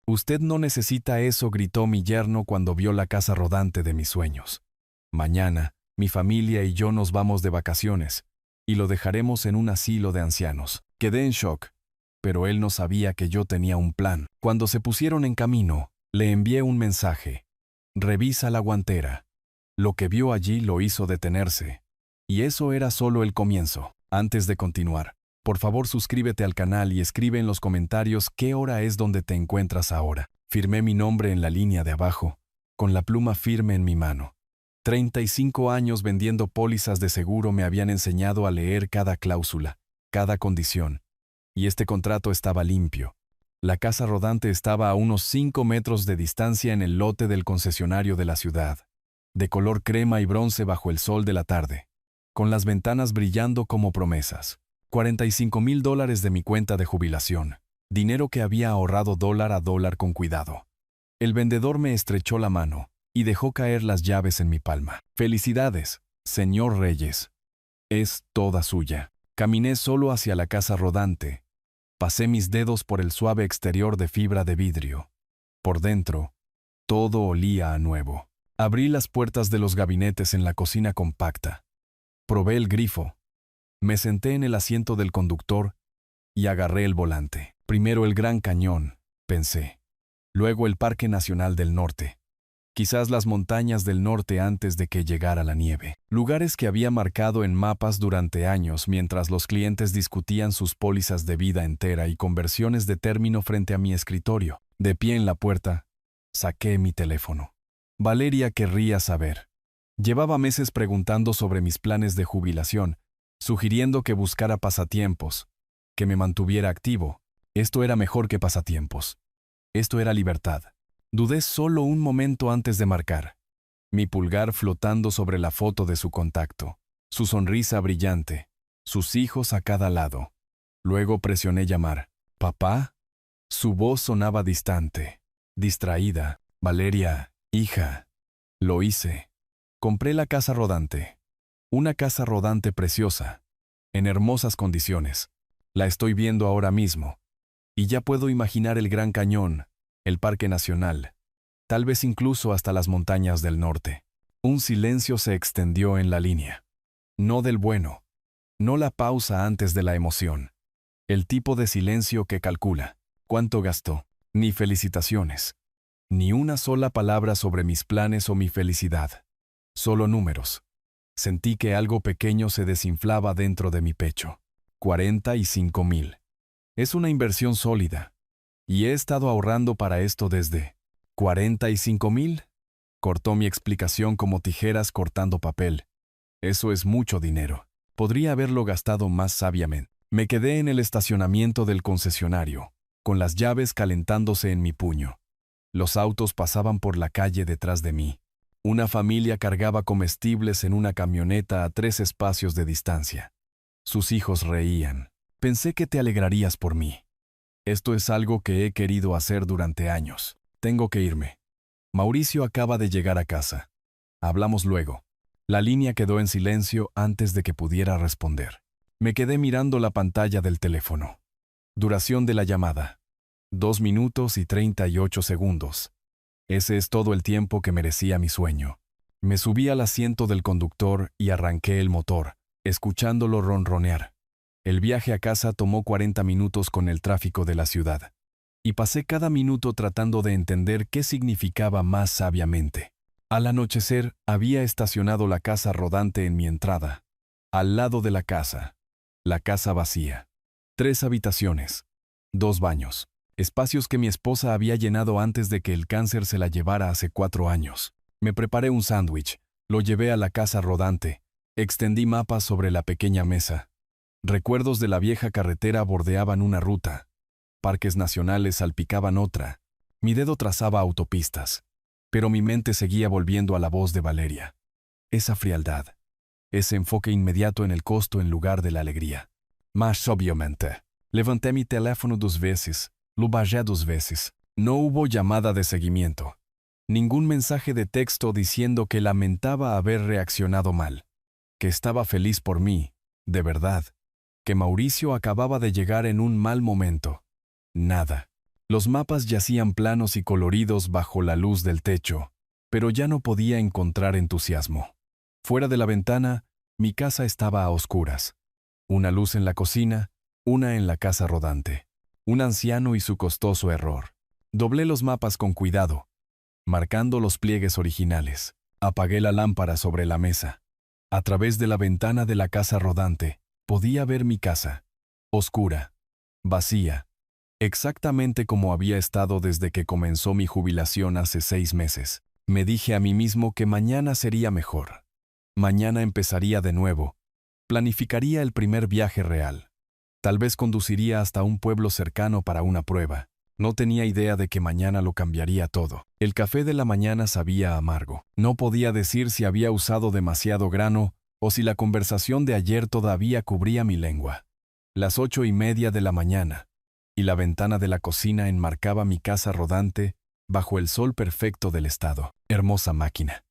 Usted no necesita eso, gritó mi yerno cuando vio la casa rodante de mis sueños. Mañana, mi familia y yo nos vamos de vacaciones, y lo dejaremos en un asilo de ancianos. Quedé en shock, pero él no sabía que yo tenía un plan. Cuando se pusieron en camino, le envié un mensaje. Revisa la guantera. Lo que vio allí lo hizo detenerse. Y eso era solo el comienzo. Antes de continuar, por favor suscríbete al canal y escribe en los comentarios qué hora es donde te encuentras ahora. Firmé mi nombre en la línea de abajo, con la pluma firme en mi mano. 35 años vendiendo pólizas de seguro me habían enseñado a leer cada cláusula, cada condición. Y este contrato estaba limpio. La casa rodante estaba a unos 5 metros de distancia en el lote del concesionario de la ciudad, de color crema y bronce bajo el sol de la tarde, con las ventanas brillando como promesas. $45,000 de mi cuenta de jubilación, dinero que había ahorrado dólar a dólar con cuidado. El vendedor me estrechó la mano y dejó caer las llaves en mi palma. Felicidades, señor Reyes. Es toda suya. Caminé solo hacia la casa rodante. Pasé mis dedos por el suave exterior de fibra de vidrio. Por dentro, todo olía a nuevo. Abrí las puertas de los gabinetes en la cocina compacta. Probé el grifo. Me senté en el asiento del conductor y agarré el volante. Primero el Gran Cañón, pensé. Luego el Parque Nacional del Norte. Quizás las montañas del norte antes de que llegara la nieve. Lugares que había marcado en mapas durante años mientras los clientes discutían sus pólizas de vida entera y conversiones de término frente a mi escritorio. De pie en la puerta, saqué mi teléfono. Valeria querría saber. Llevaba meses preguntando sobre mis planes de jubilación, sugiriendo que buscara pasatiempos, que me mantuviera activo. Esto era mejor que pasatiempos. Esto era libertad. Dudé solo un momento antes de marcar. Mi pulgar flotando sobre la foto de su contacto, su sonrisa brillante, sus hijos a cada lado. Luego presioné llamar. ¿Papá? Su voz sonaba distante, distraída. Valeria, hija. Lo hice. Compré la casa rodante. Una casa rodante preciosa, en hermosas condiciones. La estoy viendo ahora mismo. Y ya puedo imaginar el Gran Cañón, el Parque Nacional, tal vez incluso hasta las montañas del norte. Un silencio se extendió en la línea. No del bueno. No la pausa antes de la emoción. El tipo de silencio que calcula. ¿Cuánto gastó? Ni felicitaciones. Ni una sola palabra sobre mis planes o mi felicidad. Solo números. Sentí que algo pequeño se desinflaba dentro de mi pecho. 45,000. Es una inversión sólida. Y he estado ahorrando para esto desde... ¿45,000? Cortó mi explicación como tijeras cortando papel. Eso es mucho dinero. Podría haberlo gastado más sabiamente. Me quedé en el estacionamiento del concesionario, con las llaves calentándose en mi puño. Los autos pasaban por la calle detrás de mí. Una familia cargaba comestibles en una camioneta a 3 espacios de distancia. Sus hijos reían. Pensé que te alegrarías por mí. Esto es algo que he querido hacer durante años. Tengo que irme. Mauricio acaba de llegar a casa. Hablamos luego. La línea quedó en silencio antes de que pudiera responder. Me quedé mirando la pantalla del teléfono. Duración de la llamada. 2 minutos y 38 segundos. Ese es todo el tiempo que merecía mi sueño. Me subí al asiento del conductor y arranqué el motor, escuchándolo ronronear. El viaje a casa tomó 40 minutos con el tráfico de la ciudad. Y pasé cada minuto tratando de entender qué significaba más sabiamente. Al anochecer, había estacionado la casa rodante en mi entrada. Al lado de la casa vacía. 3 habitaciones. 2 baños. Espacios que mi esposa había llenado antes de que el cáncer se la llevara hace 4 años. Me preparé un sándwich, lo llevé a la casa rodante, extendí mapas sobre la pequeña mesa. Recuerdos de la vieja carretera bordeaban una ruta. Parques nacionales salpicaban otra. Mi dedo trazaba autopistas. Pero mi mente seguía volviendo a la voz de Valeria. Esa frialdad. Ese enfoque inmediato en el costo en lugar de la alegría. Mas, obviamente, levanté mi teléfono 2 veces. Lo bajé 2 veces. No hubo llamada de seguimiento. Ningún mensaje de texto diciendo que lamentaba haber reaccionado mal. Que estaba feliz por mí, de verdad. Que Mauricio acababa de llegar en un mal momento. Nada. Los mapas yacían planos y coloridos bajo la luz del techo, pero ya no podía encontrar entusiasmo. Fuera de la ventana, mi casa estaba a oscuras. Una luz en la cocina, una en la casa rodante. Un anciano y su costoso error. Doblé los mapas con cuidado, marcando los pliegues originales. Apagué la lámpara sobre la mesa. A través de la ventana de la casa rodante, podía ver mi casa. Oscura, vacía, exactamente como había estado desde que comenzó mi jubilación hace 6 meses. Me dije a mí mismo que mañana sería mejor. Mañana empezaría de nuevo. Planificaría el primer viaje real. Tal vez conduciría hasta un pueblo cercano para una prueba. No tenía idea de que mañana lo cambiaría todo. El café de la mañana sabía amargo. No podía decir si había usado demasiado grano o si la conversación de ayer todavía cubría mi lengua. Las 8:30 de la mañana, y la ventana de la cocina enmarcaba mi casa rodante bajo el sol perfecto del estado. Hermosa máquina.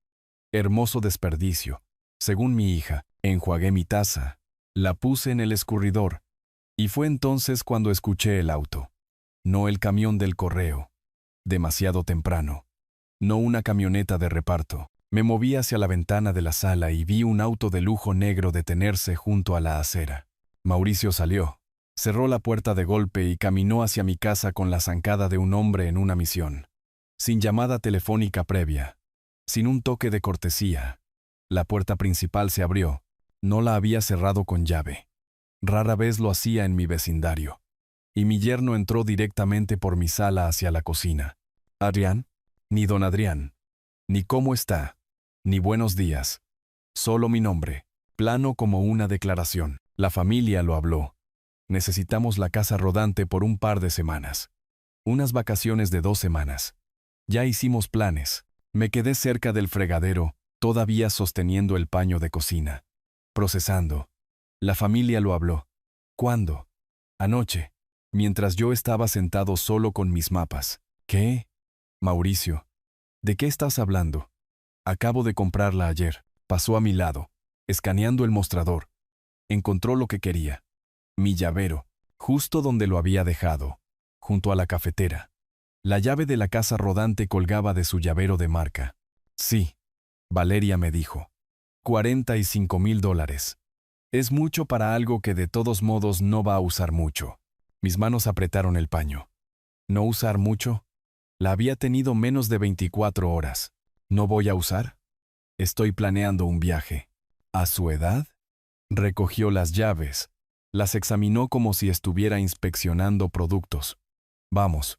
Hermoso desperdicio. Según mi hija, enjuagué mi taza, la puse en el escurridor, y fue entonces cuando escuché el auto. No el camión del correo. Demasiado temprano. No una camioneta de reparto. Me moví hacia la ventana de la sala y vi un auto de lujo negro detenerse junto a la acera. Mauricio salió, cerró la puerta de golpe y caminó hacia mi casa con la zancada de un hombre en una misión. Sin llamada telefónica previa, sin un toque de cortesía. La puerta principal se abrió. No la había cerrado con llave. Rara vez lo hacía en mi vecindario. Y mi yerno entró directamente por mi sala hacia la cocina. ¿Adrián? Ni don Adrián. Ni cómo está. Ni buenos días. Solo mi nombre, plano como una declaración. La familia lo habló. Necesitamos la casa rodante por un par de semanas. Unas vacaciones de 2 semanas. Ya hicimos planes. Me quedé cerca del fregadero, todavía sosteniendo el paño de cocina. Procesando. La familia lo habló. ¿Cuándo? Anoche, mientras yo estaba sentado solo con mis mapas. ¿Qué? Mauricio, ¿de qué estás hablando? Acabo de comprarla ayer. Pasó a mi lado, escaneando el mostrador. Encontró lo que quería. Mi llavero, justo donde lo había dejado, junto a la cafetera. La llave de la casa rodante colgaba de su llavero de marca. Sí, Valeria me dijo. $45,000. Es mucho para algo que de todos modos no va a usar mucho. Mis manos apretaron el paño. ¿No usar mucho? La había tenido menos de 24 horas. ¿No voy a usar? Estoy planeando un viaje. ¿A su edad? Recogió las llaves. Las examinó como si estuviera inspeccionando productos. Vamos.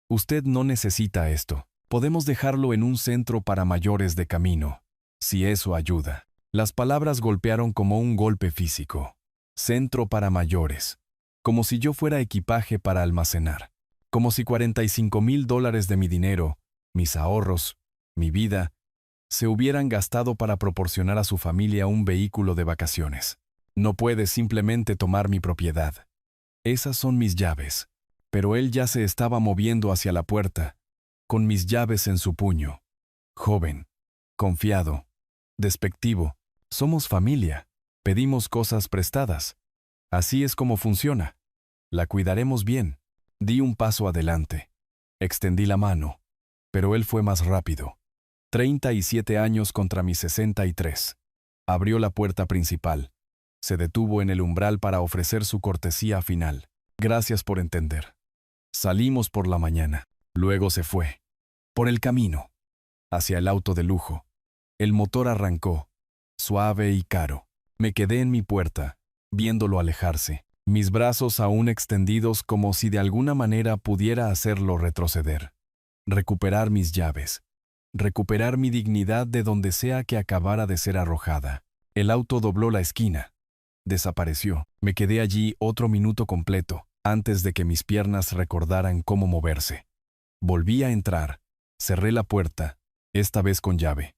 Usted no necesita esto. Podemos dejarlo en un centro para mayores de camino, si eso ayuda. Las palabras golpearon como un golpe físico. Centro para mayores. Como si yo fuera equipaje para almacenar. Como si $45,000 de mi dinero, mis ahorros, mi vida, se hubieran gastado para proporcionar a su familia un vehículo de vacaciones. No puede simplemente tomar mi propiedad. Esas son mis llaves. Pero él ya se estaba moviendo hacia la puerta, con mis llaves en su puño. Joven, confiado, despectivo. Somos familia. Pedimos cosas prestadas. Así es como funciona. La cuidaremos bien. Di un paso adelante. Extendí la mano, pero él fue más rápido. 37 años contra mis 63. Abrió la puerta principal. Se detuvo en el umbral para ofrecer su cortesía final. Gracias por entender. Salimos por la mañana. Luego se fue. Por el camino. Hacia el auto de lujo. El motor arrancó. Suave y caro. Me quedé en mi puerta, viéndolo alejarse. Mis brazos aún extendidos como si de alguna manera pudiera hacerlo retroceder. Recuperar mis llaves. Recuperar mi dignidad de donde sea que acabara de ser arrojada. El auto dobló la esquina. Desapareció. Me quedé allí otro minuto completo, antes de que mis piernas recordaran cómo moverse. Volví a entrar. Cerré la puerta, esta vez con llave.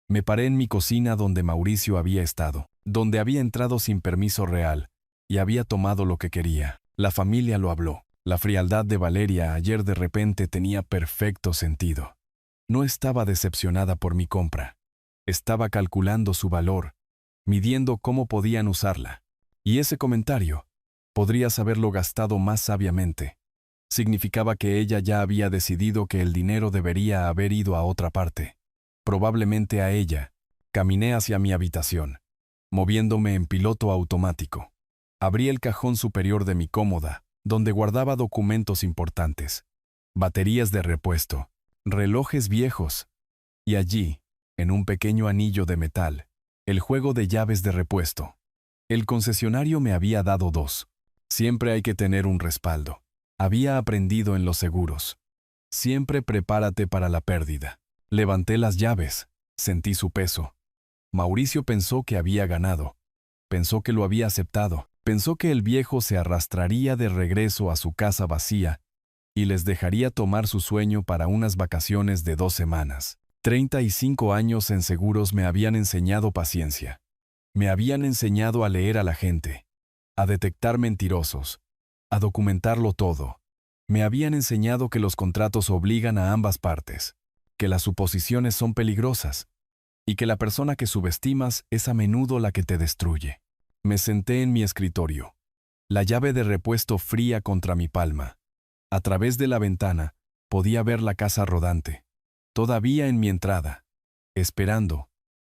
Me paré en mi cocina donde Mauricio había estado, donde había entrado sin permiso real, y había tomado lo que quería. La familia lo habló. La frialdad de Valeria ayer de repente tenía perfecto sentido. No estaba decepcionada por mi compra. Estaba calculando su valor, midiendo cómo podían usarla. Y ese comentario, podrías haberlo gastado más sabiamente. Significaba que ella ya había decidido que el dinero debería haber ido a otra parte, probablemente a ella. Caminé hacia mi habitación, moviéndome en piloto automático. Abrí el cajón superior de mi cómoda, donde guardaba documentos importantes, baterías de repuesto, relojes viejos, y allí, en un pequeño anillo de metal, el juego de llaves de repuesto. El concesionario me había dado 2. Siempre hay que tener un respaldo. Había aprendido en los seguros. Siempre prepárate para la pérdida. Levanté las llaves, sentí su peso. Mauricio pensó que había ganado. Pensó que lo había aceptado. Pensó que el viejo se arrastraría de regreso a su casa vacía y les dejaría tomar su sueño para unas vacaciones de 2 semanas. 35 años en seguros me habían enseñado paciencia. Me habían enseñado a leer a la gente, a detectar mentirosos, a documentarlo todo. Me habían enseñado que los contratos obligan a ambas partes, que las suposiciones son peligrosas y que la persona que subestimas es a menudo la que te destruye. Me senté en mi escritorio, la llave de repuesto fría contra mi palma. A través de la ventana podía ver la casa rodante, todavía en mi entrada, esperando,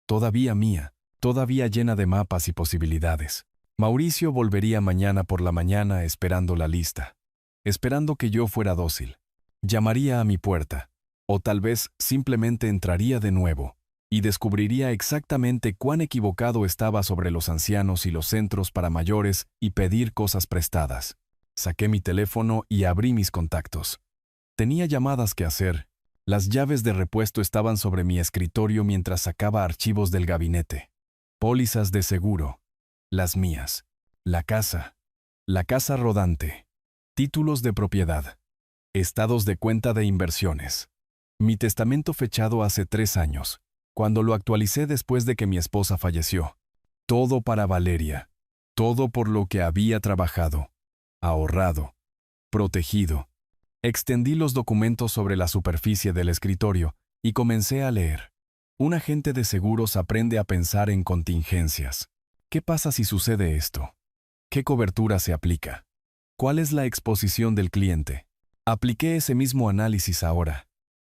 todavía mía, todavía llena de mapas y posibilidades. Mauricio volvería mañana por la mañana esperando la lista, esperando que yo fuera dócil. Llamaría a mi puerta, o tal vez simplemente entraría de nuevo, y descubriría exactamente cuán equivocado estaba sobre los ancianos y los centros para mayores y pedir cosas prestadas. Saqué mi teléfono y abrí mis contactos. Tenía llamadas que hacer. Las llaves de repuesto estaban sobre mi escritorio mientras sacaba archivos del gabinete. Pólizas de seguro. Las mías. La casa rodante. Títulos de propiedad. Estados de cuenta de inversiones. Mi testamento fechado hace 3 años, cuando lo actualicé después de que mi esposa falleció. Todo para Valeria. Todo por lo que había trabajado, ahorrado, protegido. Extendí los documentos sobre la superficie del escritorio y comencé a leer. Un agente de seguros aprende a pensar en contingencias. ¿Qué pasa si sucede esto? ¿Qué cobertura se aplica? ¿Cuál es la exposición del cliente? Apliqué ese mismo análisis ahora,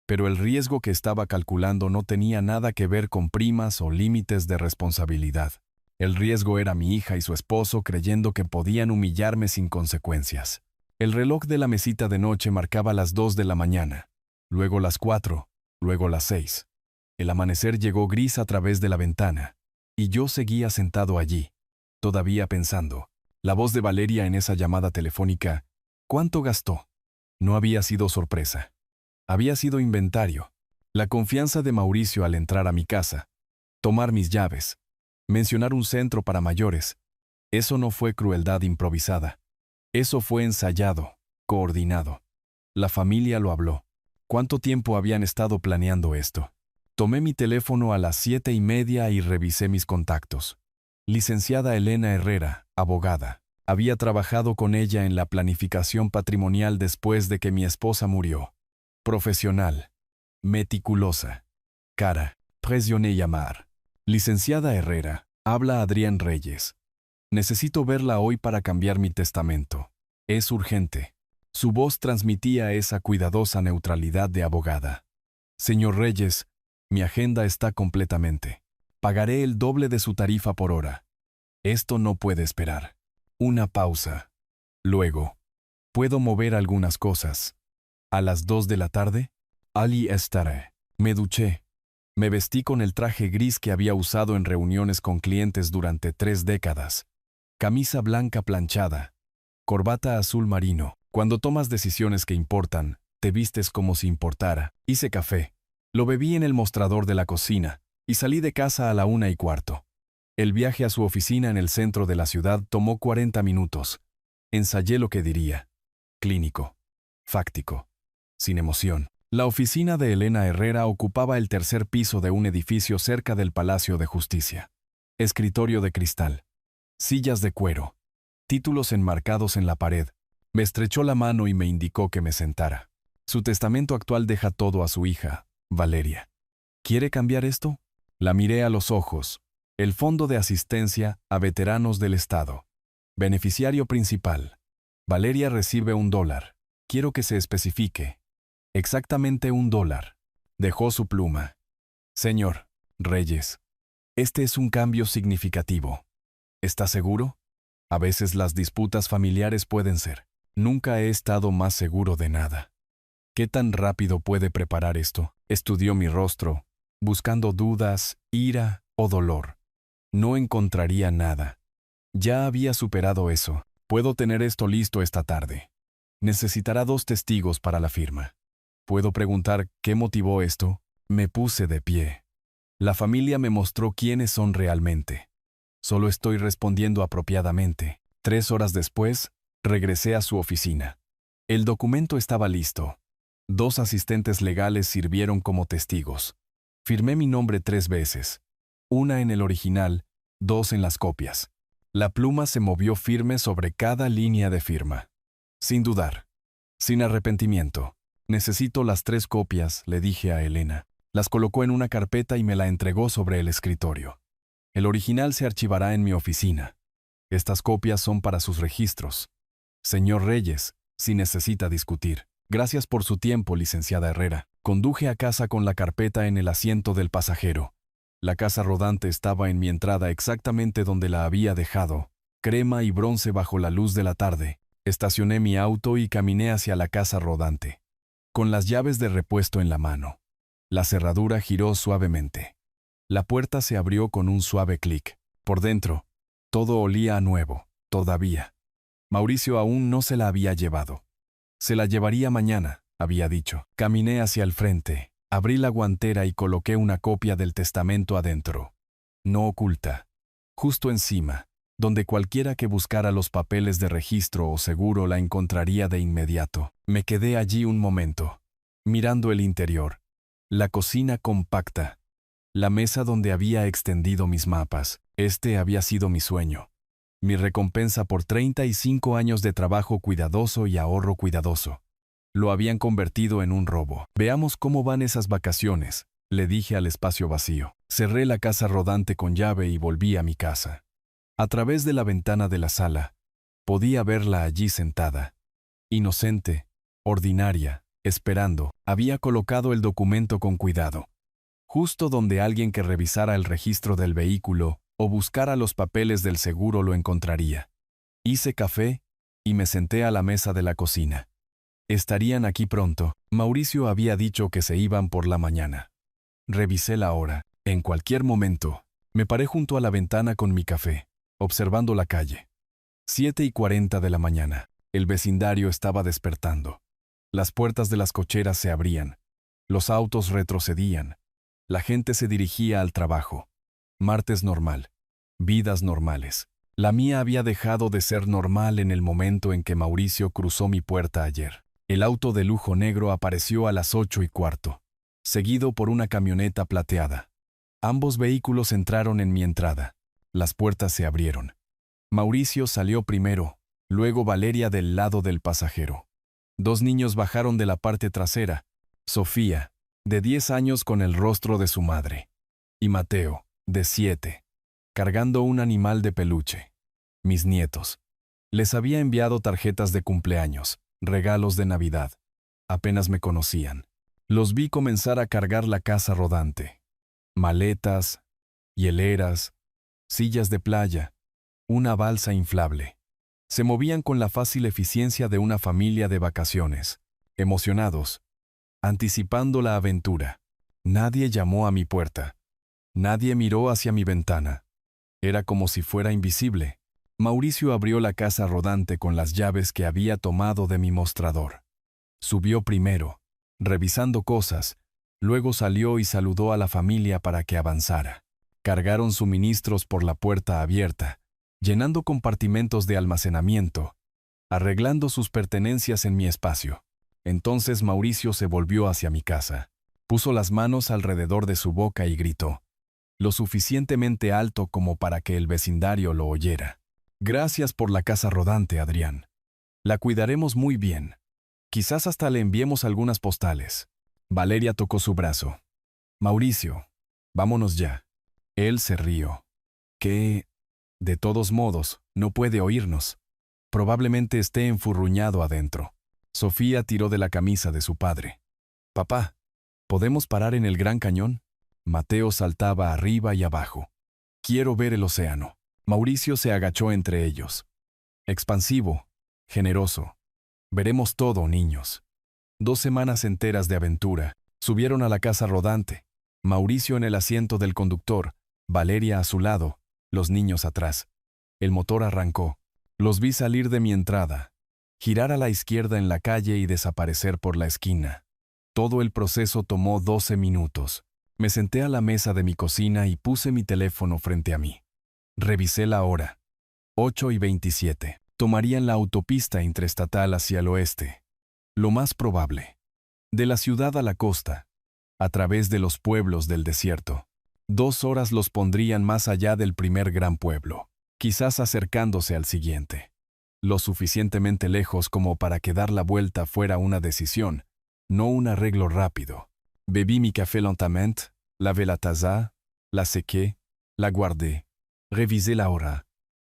pero el riesgo que estaba calculando no tenía nada que ver con primas o límites de responsabilidad. El riesgo era mi hija y su esposo creyendo que podían humillarme sin consecuencias. El reloj de la mesita de noche marcaba las 2 de la mañana, luego las 4, luego las 6. El amanecer llegó gris a través de la ventana, y yo seguía sentado allí, todavía pensando. La voz de Valeria en esa llamada telefónica, ¿cuánto gastó? No había sido sorpresa. Había sido inventario. La confianza de Mauricio al entrar a mi casa, tomar mis llaves, mencionar un centro para mayores. Eso no fue crueldad improvisada. Eso fue ensayado, coordinado. La familia lo habló. ¿Cuánto tiempo habían estado planeando esto? Tomé mi teléfono a las 7:30 y revisé mis contactos. Licenciada Elena Herrera, abogada. Había trabajado con ella en la planificación patrimonial después de que mi esposa murió. Profesional. Meticulosa. Cara. Presioné llamar. Licenciada Herrera, habla Adrián Reyes. Necesito verla hoy para cambiar mi testamento. Es urgente. Su voz transmitía esa cuidadosa neutralidad de abogada. Señor Reyes, mi agenda está completamente. Pagaré el doble de su tarifa por hora. Esto no puede esperar. Una pausa. Luego, ¿puedo mover algunas cosas? ¿A las 2 de la tarde? Allí estaré. Me duché. Me vestí con el traje gris que había usado en reuniones con clientes durante 3 décadas. Camisa blanca planchada. Corbata azul marino. Cuando tomas decisiones que importan, te vistes como si importara. Hice café. Lo bebí en el mostrador de la cocina y salí de casa a la 1:15. El viaje a su oficina en el centro de la ciudad tomó 40 minutos. Ensayé lo que diría. Clínico. Fáctico. Sin emoción. La oficina de Elena Herrera ocupaba el 3er piso de un edificio cerca del Palacio de Justicia. Escritorio de cristal. Sillas de cuero. Títulos enmarcados en la pared. Me estrechó la mano y me indicó que me sentara. Su testamento actual deja todo a su hija, Valeria. ¿Quiere cambiar esto? La miré a los ojos. El Fondo de Asistencia a Veteranos del Estado. Beneficiario principal. Valeria recibe $1. Quiero que se especifique. Exactamente $1. Dejó su pluma. Señor Reyes, este es un cambio significativo. ¿Está seguro? A veces las disputas familiares pueden ser. Nunca he estado más seguro de nada. ¿Qué tan rápido puede preparar esto? Estudió mi rostro, buscando dudas, ira o dolor. No encontraría nada. Ya había superado eso. Puedo tener esto listo esta tarde. Necesitará 2 testigos para la firma. ¿Puedo preguntar qué motivó esto? Me puse de pie. La familia me mostró quiénes son realmente. Solo estoy respondiendo apropiadamente. 3 horas después, regresé a su oficina. El documento estaba listo. 2 asistentes legales sirvieron como testigos. Firmé mi nombre 3 veces. 1 en el original, 2 en las copias. La pluma se movió firme sobre cada línea de firma. Sin dudar. Sin arrepentimiento. Necesito las 3 copias, le dije a Elena. Las colocó en una carpeta y me la entregó sobre el escritorio. El original se archivará en mi oficina. Estas copias son para sus registros. Señor Reyes, si necesita discutir. Gracias por su tiempo, licenciada Herrera. Conduje a casa con la carpeta en el asiento del pasajero. La casa rodante estaba en mi entrada exactamente donde la había dejado, crema y bronce bajo la luz de la tarde. Estacioné mi auto y caminé hacia la casa rodante, con las llaves de repuesto en la mano. La cerradura giró suavemente. La puerta se abrió con un suave clic. Por dentro, todo olía a nuevo, todavía. Mauricio aún no se la había llevado. Se la llevaría mañana, había dicho. Caminé hacia el frente, abrí la guantera y coloqué una copia del testamento adentro. No oculta. Justo encima, donde cualquiera que buscara los papeles de registro o seguro la encontraría de inmediato. Me quedé allí un momento, mirando el interior. La cocina compacta. La mesa donde había extendido mis mapas. Este había sido mi sueño. Mi recompensa por 35 años de trabajo cuidadoso y ahorro cuidadoso. Lo habían convertido en un robo. Veamos cómo van esas vacaciones, le dije al espacio vacío. Cerré la casa rodante con llave y volví a mi casa. A través de la ventana de la sala, podía verla allí sentada. Inocente, ordinaria, esperando. Había colocado el documento con cuidado. Justo donde alguien que revisara el registro del vehículo o buscara los papeles del seguro lo encontraría. Hice café y me senté a la mesa de la cocina. Estarían aquí pronto. Mauricio había dicho que se iban por la mañana. Revisé la hora. En cualquier momento, me paré junto a la ventana con mi café, observando la calle. 7:40 de la mañana. El vecindario estaba despertando. Las puertas de las cocheras se abrían. Los autos retrocedían. La gente se dirigía al trabajo. Martes normal. Vidas normales. La mía había dejado de ser normal en el momento en que Mauricio cruzó mi puerta ayer. El auto de lujo negro apareció a las 8:15, seguido por una camioneta plateada. Ambos vehículos entraron en mi entrada. Las puertas se abrieron. Mauricio salió primero, luego Valeria del lado del pasajero. 2 niños bajaron de la parte trasera. Sofía, de 10 años con el rostro de su madre, y Mateo, de 7, cargando un animal de peluche. Mis nietos. Les había enviado tarjetas de cumpleaños, regalos de Navidad. Apenas me conocían. Los vi comenzar a cargar la casa rodante. Maletas, hieleras, sillas de playa, una balsa inflable. Se movían con la fácil eficiencia de una familia de vacaciones, emocionados, anticipando la aventura. Nadie llamó a mi puerta. Nadie miró hacia mi ventana. Era como si fuera invisible. Mauricio abrió la casa rodante con las llaves que había tomado de mi mostrador. Subió primero, revisando cosas, luego salió y saludó a la familia para que avanzara. Cargaron suministros por la puerta abierta, llenando compartimentos de almacenamiento, arreglando sus pertenencias en mi espacio. Entonces Mauricio se volvió hacia mi casa, puso las manos alrededor de su boca y gritó, lo suficientemente alto como para que el vecindario lo oyera. Gracias por la casa rodante, Adrián. La cuidaremos muy bien. Quizás hasta le enviemos algunas postales. Valeria tocó su brazo. Mauricio, vámonos ya. Él se rió. ¿Qué? De todos modos, no puede oírnos. Probablemente esté enfurruñado adentro. Sofía tiró de la camisa de su padre. «Papá, ¿podemos parar en el Gran Cañón?» Mateo saltaba arriba y abajo. «Quiero ver el océano». Mauricio se agachó entre ellos. Expansivo, generoso. «Veremos todo, niños». 2 semanas enteras de aventura. Subieron a la casa rodante. Mauricio en el asiento del conductor, Valeria a su lado, los niños atrás. El motor arrancó. Los vi salir de mi entrada, girar a la izquierda en la calle y desaparecer por la esquina. Todo el proceso tomó 12 minutos. Me senté a la mesa de mi cocina y puse mi teléfono frente a mí. Revisé la hora. 8:27. Tomarían la autopista interestatal hacia el oeste. Lo más probable. De la ciudad a la costa, a través de los pueblos del desierto. 2 horas los pondrían más allá del primer gran pueblo, quizás acercándose al siguiente. Lo suficientemente lejos como para que dar la vuelta fuera una decisión, no un arreglo rápido. Bebí mi café lentement, lavé la taza, la sequé, la guardé. Revisé la hora.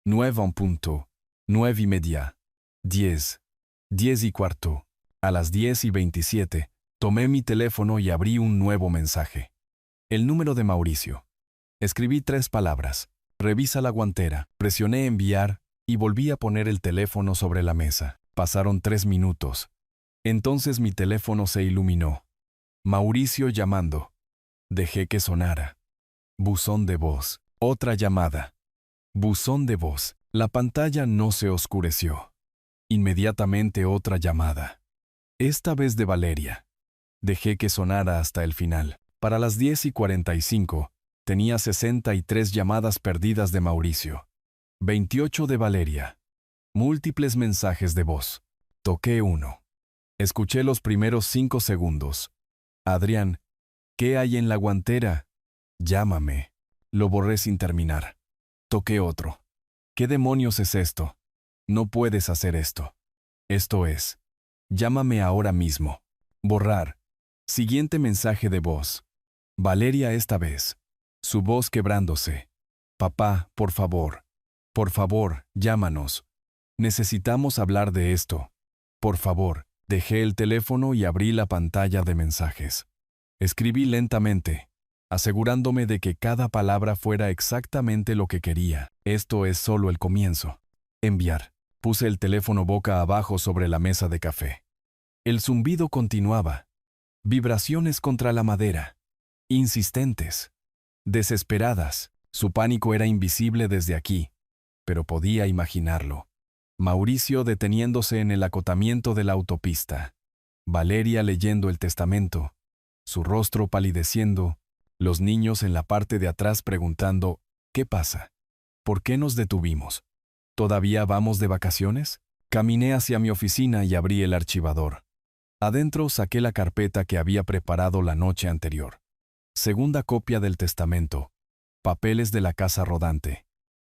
9 en punto, 9:30, 10, 10:15. A las 10:27, tomé mi teléfono y abrí un nuevo mensaje. El número de Mauricio. Escribí 3 palabras. Revisa la guantera. Presioné enviar y volví a poner el teléfono sobre la mesa. Pasaron 3 minutos. Entonces mi teléfono se iluminó. Mauricio llamando. Dejé que sonara. Buzón de voz. Otra llamada. Buzón de voz. La pantalla no se oscureció. Inmediatamente otra llamada. Esta vez de Valeria. Dejé que sonara hasta el final. Para las 10:45, tenía 63 llamadas perdidas de Mauricio. 28 de Valeria. Múltiples mensajes de voz. Toqué uno. Escuché los primeros 5 segundos. Adrián, ¿qué hay en la guantera? Llámame. Lo borré sin terminar. Toqué otro. ¿Qué demonios es esto? No puedes hacer esto. Esto es. Llámame ahora mismo. Borrar. Siguiente mensaje de voz. Valeria esta vez. Su voz quebrándose. Papá, por favor, llámanos. Necesitamos hablar de esto. Por favor. Dejé el teléfono y abrí la pantalla de mensajes. Escribí lentamente, asegurándome de que cada palabra fuera exactamente lo que quería. Esto es solo el comienzo. Enviar. Puse el teléfono boca abajo sobre la mesa de café. El zumbido continuaba. Vibraciones contra la madera. Insistentes. Desesperadas. Su pánico era invisible desde aquí, pero podía imaginarlo. Mauricio deteniéndose en el acotamiento de la autopista. Valeria leyendo el testamento. Su rostro palideciendo. Los niños en la parte de atrás preguntando, ¿qué pasa? ¿Por qué nos detuvimos? ¿Todavía vamos de vacaciones? Caminé hacia mi oficina y abrí el archivador. Adentro saqué la carpeta que había preparado la noche anterior. Segunda copia del testamento. Papeles de la casa rodante.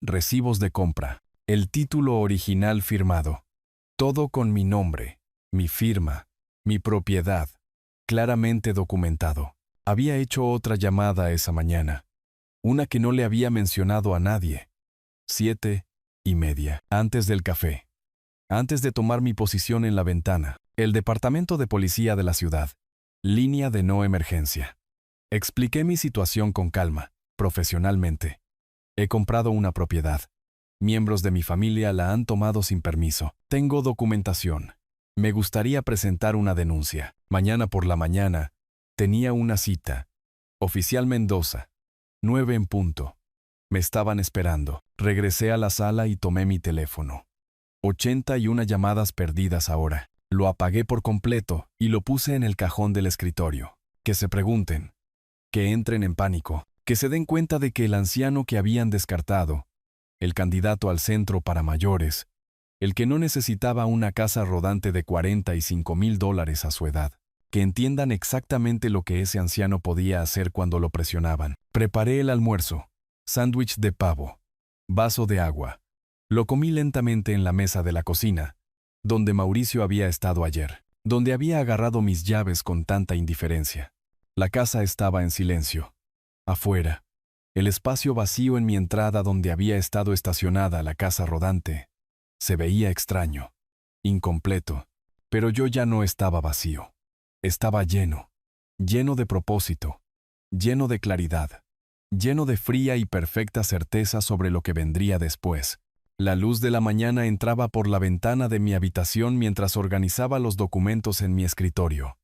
Recibos de compra. El título original firmado. Todo con mi nombre, mi firma, mi propiedad. Claramente documentado. Había hecho otra llamada esa mañana. Una que no le había mencionado a nadie. 7:30. Antes del café. Antes de tomar mi posición en la ventana. El departamento de policía de la ciudad. Línea de no emergencia. Expliqué mi situación con calma, profesionalmente. He comprado una propiedad. Miembros de mi familia la han tomado sin permiso. Tengo documentación. Me gustaría presentar una denuncia. Mañana por la mañana, tenía una cita. Oficial Mendoza. 9 en punto. Me estaban esperando. Regresé a la sala y tomé mi teléfono. 81 llamadas perdidas ahora. Lo apagué por completo y lo puse en el cajón del escritorio. Que se pregunten. Que entren en pánico. Que se den cuenta de que el anciano que habían descartado, el candidato al centro para mayores, el que no necesitaba una casa rodante de $45,000 a su edad, que entiendan exactamente lo que ese anciano podía hacer cuando lo presionaban. Preparé el almuerzo, sándwich de pavo, vaso de agua. Lo comí lentamente en la mesa de la cocina, donde Mauricio había estado ayer, donde había agarrado mis llaves con tanta indiferencia. La casa estaba en silencio. Afuera, el espacio vacío en mi entrada donde había estado estacionada la casa rodante, se veía extraño, incompleto, Pero yo ya no estaba vacío. Estaba lleno, lleno de propósito, lleno de claridad, lleno de fría y perfecta certeza sobre lo que vendría después. La luz de la mañana entraba por la ventana de mi habitación mientras organizaba los documentos en mi escritorio.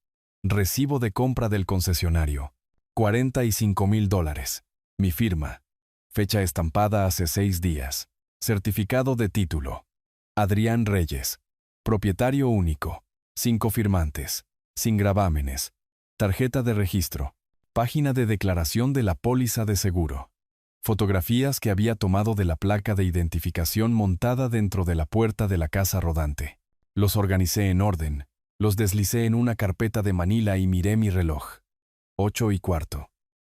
Recibo de compra del concesionario. $45,000. Mi firma. Fecha estampada hace 6 días. Certificado de título. Adrián Reyes. Propietario único. 5 firmantes. Sin gravámenes. Tarjeta de registro. Página de declaración de la póliza de seguro. Fotografías que había tomado de la placa de identificación montada dentro de la puerta de la casa rodante. Los organicé en orden, los deslicé en una carpeta de Manila y miré mi reloj. 8:15.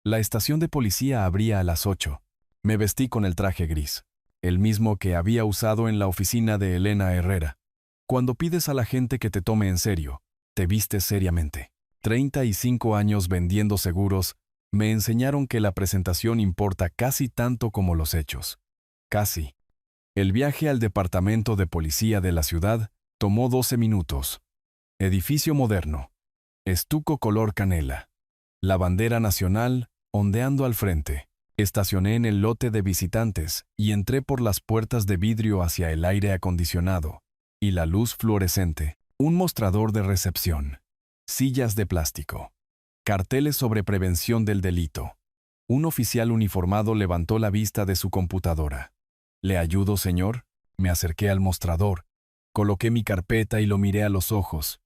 La estación de policía abría a las 8. Me vestí con el traje gris, el mismo que había usado en la oficina de Elena Herrera. Cuando pides a la gente que te tome en serio, te vistes seriamente. 35 años vendiendo seguros me enseñaron que la presentación importa casi tanto como los hechos. Casi. El viaje al departamento de policía de la ciudad tomó 12 minutos. Edificio moderno. Estuco color canela. La bandera nacional ondeando al frente. Estacioné en el lote de visitantes y entré por las puertas de vidrio hacia el aire acondicionado y la luz fluorescente. Un mostrador de recepción. Sillas de plástico. Carteles sobre prevención del delito. Un oficial uniformado levantó la vista de su computadora. ¿Le ayudo, señor? Me acerqué al mostrador. Coloqué mi carpeta y lo miré a los ojos.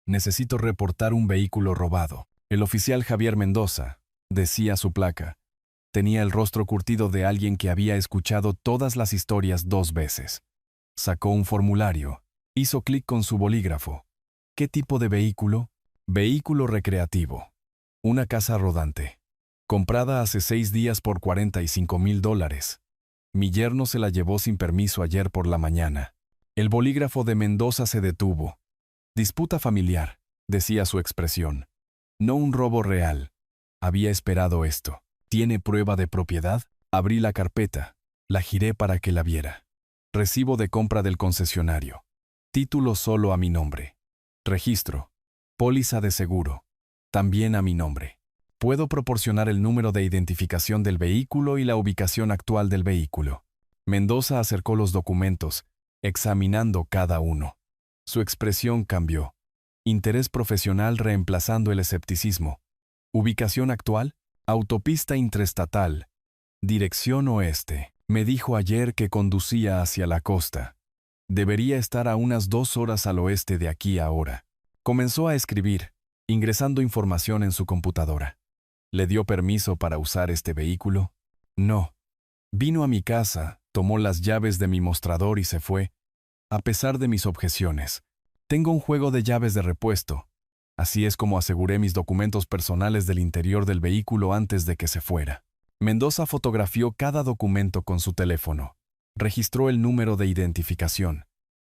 Necesito reportar un vehículo robado. El oficial Javier Mendoza, decía su placa. Tenía el rostro curtido de alguien que había escuchado todas las historias 2 veces. Sacó un formulario. Hizo clic con su bolígrafo. ¿Qué tipo de vehículo? Vehículo recreativo. Una casa rodante. Comprada hace 6 días por $45,000. Mi yerno se la llevó sin permiso ayer por la mañana. El bolígrafo de Mendoza se detuvo. Disputa familiar, decía su expresión. No un robo real. Había esperado esto. ¿Tiene prueba de propiedad? Abrí la carpeta. La giré para que la viera. Recibo de compra del concesionario. Título solo a mi nombre. Registro. Póliza de seguro. También a mi nombre. Puedo proporcionar el número de identificación del vehículo y la ubicación actual del vehículo. Mendoza acercó los documentos, examinando cada uno. Su expresión cambió. Interés profesional reemplazando el escepticismo. Ubicación actual, autopista interestatal. Dirección oeste. Me dijo ayer que conducía hacia la costa. Debería estar a unas 2 horas al oeste de aquí ahora. Comenzó a escribir, ingresando información en su computadora. ¿Le dio permiso para usar este vehículo? No. Vino a mi casa, tomó las llaves de mi mostrador y se fue. A pesar de mis objeciones, tengo un juego de llaves de repuesto. Así es como aseguré mis documentos personales del interior del vehículo antes de que se fuera. Mendoza fotografió cada documento con su teléfono. Registró el número de identificación.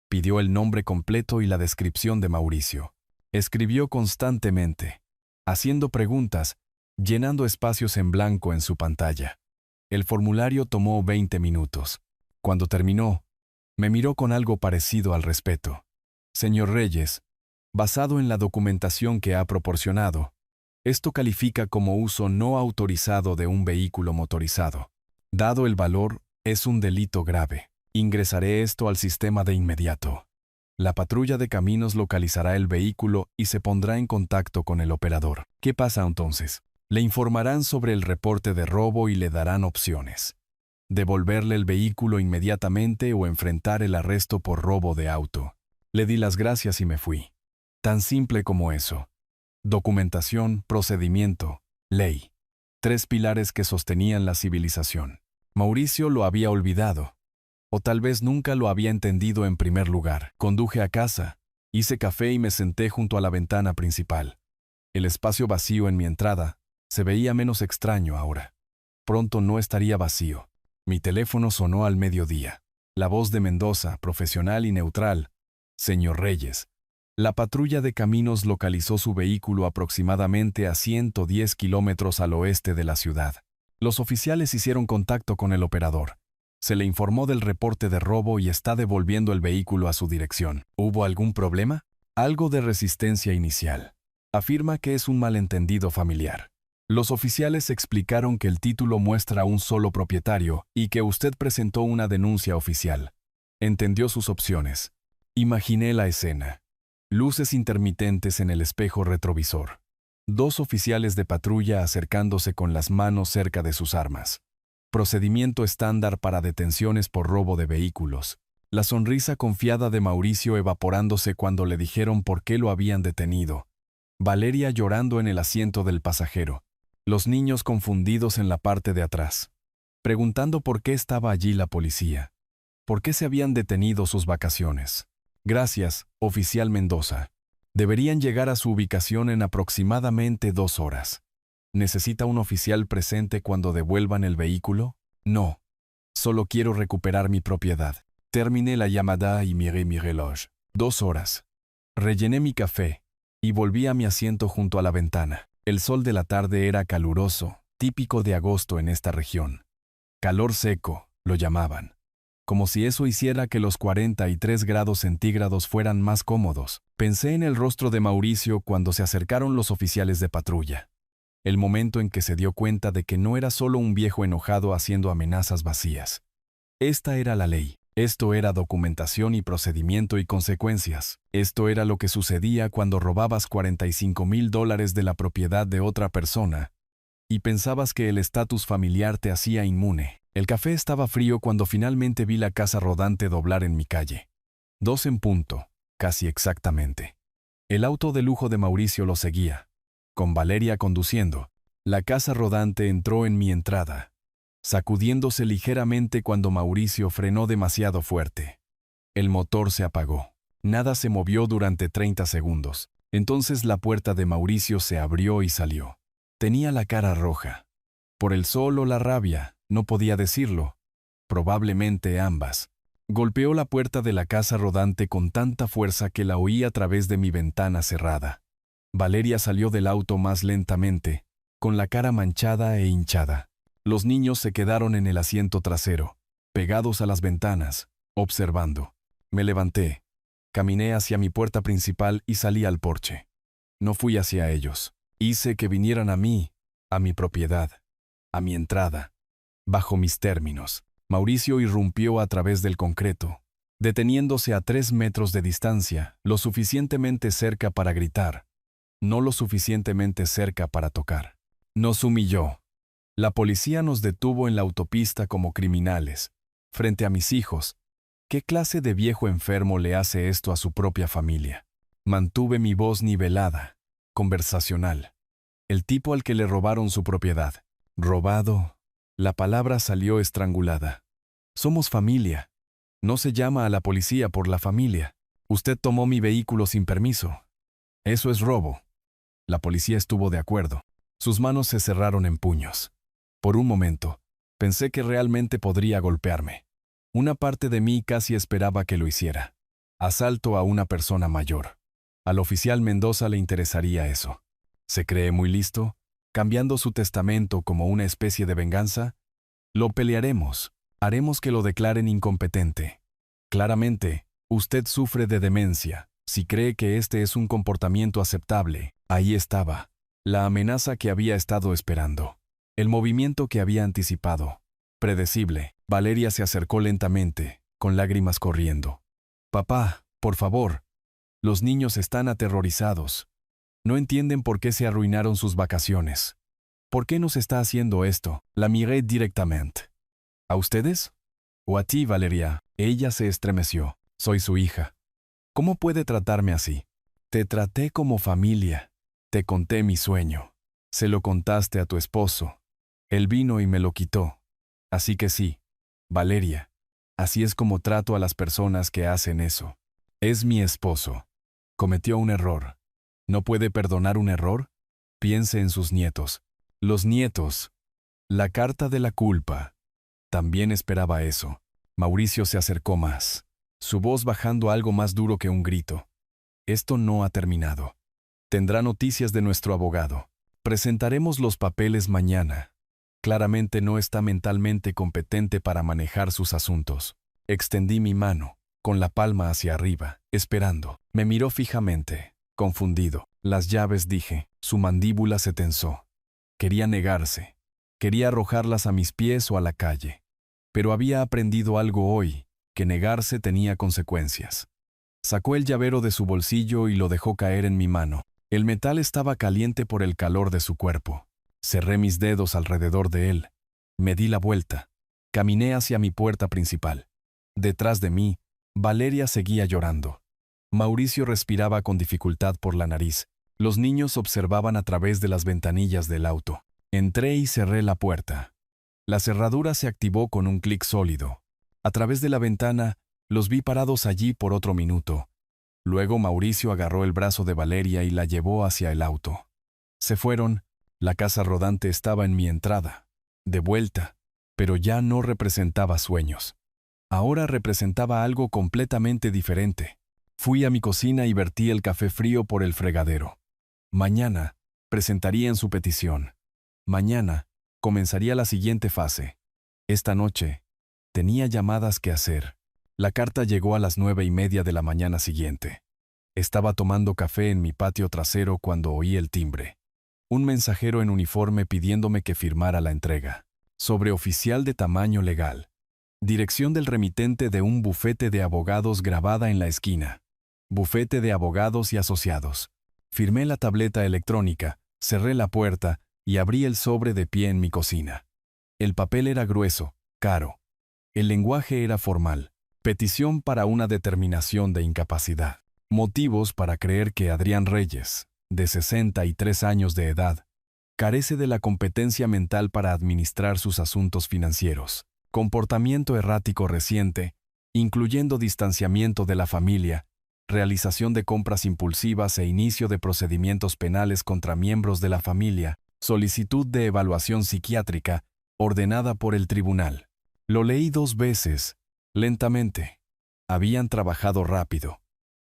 Pidió el nombre completo y la descripción de Mauricio. Escribió constantemente, haciendo preguntas, llenando espacios en blanco en su pantalla. El formulario tomó 20 minutos. Cuando terminó, me miró con algo parecido al respeto. Señor Reyes, basado en la documentación que ha proporcionado, esto califica como uso no autorizado de un vehículo motorizado. Dado el valor, es un delito grave. Ingresaré esto al sistema de inmediato. La patrulla de caminos localizará el vehículo y se pondrá en contacto con el operador. ¿Qué pasa entonces? Le informarán sobre el reporte de robo y le darán opciones. Devolverle el vehículo inmediatamente o enfrentar el arresto por robo de auto. Le di las gracias y me fui. Tan simple como eso. Documentación, procedimiento, ley. 3 pilares que sostenían la civilización. Mauricio lo había olvidado. O tal vez nunca lo había entendido en primer lugar. Conduje a casa, hice café y me senté junto a la ventana principal. El espacio vacío en mi entrada se veía menos extraño ahora. Pronto no estaría vacío. Mi teléfono sonó al mediodía. La voz de Mendoza, profesional y neutral. Señor Reyes. La patrulla de caminos localizó su vehículo aproximadamente a 110 kilómetros al oeste de la ciudad. Los oficiales hicieron contacto con el operador. Se le informó del reporte de robo y está devolviendo el vehículo a su dirección. ¿Hubo algún problema? Algo de resistencia inicial. Afirma que es un malentendido familiar. Los oficiales explicaron que el título muestra a un solo propietario y que usted presentó una denuncia oficial. Entendió sus opciones. Imaginé la escena. Luces intermitentes en el espejo retrovisor. 2 oficiales de patrulla acercándose con las manos cerca de sus armas. Procedimiento estándar para detenciones por robo de vehículos. La sonrisa confiada de Mauricio evaporándose cuando le dijeron por qué lo habían detenido. Valeria llorando en el asiento del pasajero. Los niños confundidos en la parte de atrás. Preguntando por qué estaba allí la policía. ¿Por qué se habían detenido sus vacaciones? Gracias, oficial Mendoza. Deberían llegar a su ubicación en aproximadamente 2 horas. ¿Necesita un oficial presente cuando devuelvan el vehículo? No. Solo quiero recuperar mi propiedad. Terminé la llamada y miré mi reloj. 2 horas. Rellené mi café y volví a mi asiento junto a la ventana. El sol de la tarde era caluroso, típico de agosto en esta región. Calor seco, lo llamaban. Como si eso hiciera que los 43 grados centígrados fueran más cómodos. Pensé en el rostro de Mauricio cuando se acercaron los oficiales de patrulla. El momento en que se dio cuenta de que no era solo un viejo enojado haciendo amenazas vacías. Esta era la ley. Esto era documentación y procedimiento y consecuencias. Esto era lo que sucedía cuando robabas $45,000 de la propiedad de otra persona y pensabas que el estatus familiar te hacía inmune. El café estaba frío cuando finalmente vi la casa rodante doblar en mi calle. 2 en punto, casi exactamente. El auto de lujo de Mauricio lo seguía. Con Valeria conduciendo, la casa rodante entró en mi entrada, sacudiéndose ligeramente cuando Mauricio frenó demasiado fuerte. El motor se apagó. Nada se movió durante 30 segundos. Entonces la puerta de Mauricio se abrió y salió. Tenía la cara roja. Por el sol o la rabia, no podía decirlo. Probablemente ambas. Golpeó la puerta de la casa rodante con tanta fuerza que la oí a través de mi ventana cerrada. Valeria salió del auto más lentamente, con la cara manchada e hinchada. Los niños se quedaron en el asiento trasero, pegados a las ventanas, observando. Me levanté, caminé hacia mi puerta principal y salí al porche. No fui hacia ellos. Hice que vinieran a mí, a mi propiedad, a mi entrada. Bajo mis términos, Mauricio irrumpió a través del concreto, deteniéndose a 3 metros de distancia, lo suficientemente cerca para gritar, no lo suficientemente cerca para tocar. Nos humilló. La policía nos detuvo en la autopista como criminales, frente a mis hijos. ¿Qué clase de viejo enfermo le hace esto a su propia familia? Mantuve mi voz nivelada, conversacional. El tipo al que le robaron su propiedad. Robado. La palabra salió estrangulada. Somos familia. No se llama a la policía por la familia. Usted tomó mi vehículo sin permiso. Eso es robo. La policía estuvo de acuerdo. Sus manos se cerraron en puños. Por un momento, pensé que realmente podría golpearme. Una parte de mí casi esperaba que lo hiciera. Asalto a una persona mayor. Al oficial Mendoza le interesaría eso. ¿Se cree muy listo? Cambiando su testamento como una especie de venganza, lo pelearemos. Haremos que lo declaren incompetente. Claramente, usted sufre de demencia. Si cree que este es un comportamiento aceptable, ahí estaba. La amenaza que había estado esperando. El movimiento que había anticipado. Predecible. Valeria se acercó lentamente, con lágrimas corriendo. Papá, por favor. Los niños están aterrorizados. No entienden por qué se arruinaron sus vacaciones. ¿Por qué nos está haciendo esto? La miré directamente. ¿A ustedes? ¿O a ti, Valeria? Ella se estremeció. Soy su hija. ¿Cómo puede tratarme así? Te traté como familia. Te conté mi sueño. Se lo contaste a tu esposo. Él vino y me lo quitó. Así que sí, Valeria. Así es como trato a las personas que hacen eso. Es mi esposo. Cometió un error. ¿No puede perdonar un error? Piense en sus nietos. Los nietos. La carta de la culpa. También esperaba eso. Mauricio se acercó más, su voz bajando algo más duro que un grito. Esto no ha terminado. Tendrá noticias de nuestro abogado. Presentaremos los papeles mañana. Claramente no está mentalmente competente para manejar sus asuntos. Extendí mi mano. con la palma hacia arriba, esperando. Me miró fijamente, confundido. Las llaves, dije. Su mandíbula se tensó. Quería negarse. Quería arrojarlas a mis pies o a la calle. Pero había aprendido algo hoy, que negarse tenía consecuencias. Sacó el llavero de su bolsillo y lo dejó caer en mi mano. El metal estaba caliente por el calor de su cuerpo. Cerré mis dedos alrededor de él. Me di la vuelta. Caminé hacia mi puerta principal. Detrás de mí, Valeria seguía llorando. Mauricio respiraba con dificultad por la nariz. Los niños observaban a través de las ventanillas del auto. Entré y cerré la puerta. La cerradura se activó con un clic sólido. A través de la ventana, los vi parados allí por otro minuto. Luego Mauricio agarró el brazo de Valeria y la llevó hacia el auto. Se fueron. La casa rodante estaba en mi entrada. De vuelta, pero ya no representaba sueños. Ahora representaba algo completamente diferente. Fui a mi cocina y vertí el café frío por el fregadero. Mañana, presentarían su petición. Mañana, comenzaría la siguiente fase. Esta noche, tenía llamadas que hacer. La carta llegó a las 9:30 de la mañana siguiente. Estaba tomando café en mi patio trasero cuando oí el timbre. Un mensajero en uniforme pidiéndome que firmara la entrega. Sobreoficial de tamaño legal. Dirección del remitente de un bufete de abogados grabada en la esquina. Bufete de abogados y asociados. Firmé la tableta electrónica, cerré la puerta y abrí el sobre de pie en mi cocina. El papel era grueso, caro. El lenguaje era formal. Petición para una determinación de incapacidad. Motivos para creer que Adrián Reyes, de 63 años de edad, carece de la competencia mental para administrar sus asuntos financieros. Comportamiento errático reciente, incluyendo distanciamiento de la familia, realización de compras impulsivas e inicio de procedimientos penales contra miembros de la familia, solicitud de evaluación psiquiátrica, ordenada por el tribunal. Lo leí 2 veces, lentamente. Habían trabajado rápido.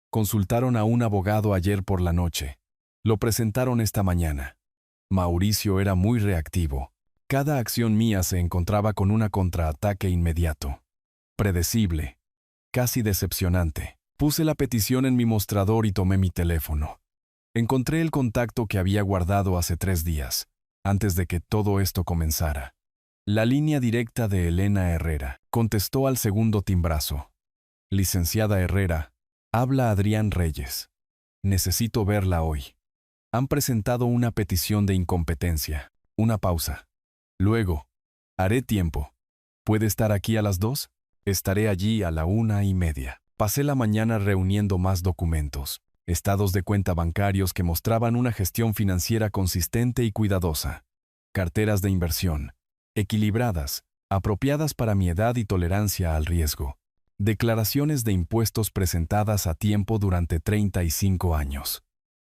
Consultaron a un abogado ayer por la noche. Lo presentaron esta mañana. Mauricio era muy reactivo. Cada acción mía se encontraba con un contraataque inmediato. Predecible. Casi decepcionante. Puse la petición en mi mostrador y tomé mi teléfono. Encontré el contacto que había guardado hace 3 días, antes de que todo esto comenzara. La línea directa de Elena Herrera. Contestó al segundo timbrazo. Licenciada Herrera, habla Adrián Reyes. Necesito verla hoy. Han presentado una petición de incompetencia. Una pausa. Luego, haré tiempo. ¿Puede estar aquí a las 2? Estaré allí a la 1:30. Pasé la mañana reuniendo más documentos, estados de cuenta bancarios que mostraban una gestión financiera consistente y cuidadosa, carteras de inversión, equilibradas, apropiadas para mi edad y tolerancia al riesgo, declaraciones de impuestos presentadas a tiempo durante 35 años,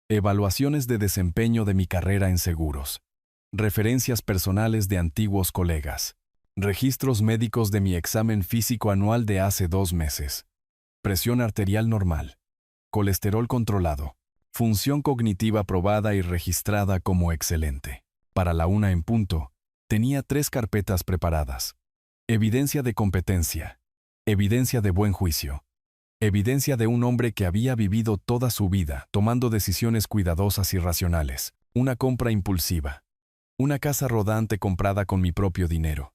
evaluaciones de desempeño de mi carrera en seguros, referencias personales de antiguos colegas, registros médicos de mi examen físico anual de hace 2 meses, presión arterial normal, colesterol controlado, función cognitiva probada y registrada como excelente. Para la 1 en punto, tenía 3 carpetas preparadas. Evidencia de competencia, evidencia de buen juicio, evidencia de un hombre que había vivido toda su vida tomando decisiones cuidadosas y racionales, una compra impulsiva, una casa rodante comprada con mi propio dinero.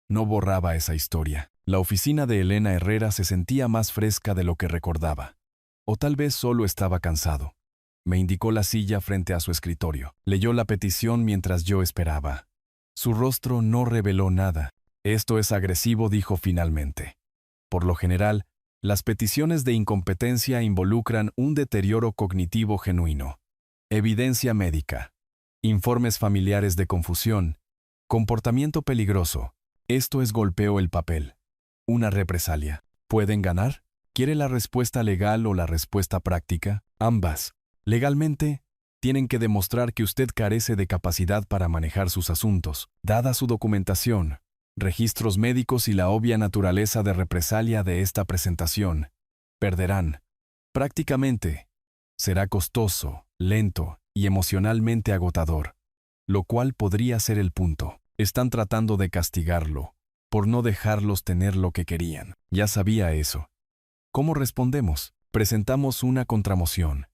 No borraba esa historia. La oficina de Elena Herrera se sentía más fresca de lo que recordaba. O tal vez solo estaba cansado. Me indicó la silla frente a su escritorio. Leyó la petición mientras yo esperaba. Su rostro no reveló nada. Esto es agresivo, dijo finalmente. Por lo general, las peticiones de incompetencia involucran un deterioro cognitivo genuino, evidencia médica, informes familiares de confusión, comportamiento peligroso. Esto es golpeo el papel. Una represalia. ¿Pueden ganar? ¿Quiere la respuesta legal o la respuesta práctica? Ambas. Legalmente, tienen que demostrar que usted carece de capacidad para manejar sus asuntos, dada su documentación, registros médicos y la obvia naturaleza de represalia de esta presentación. Perderán. Prácticamente, será costoso, lento y emocionalmente agotador, lo cual podría ser el punto. Están tratando de castigarlo, por no dejarlos tener lo que querían. Ya sabía eso. ¿Cómo respondemos? Presentamos una contramoción.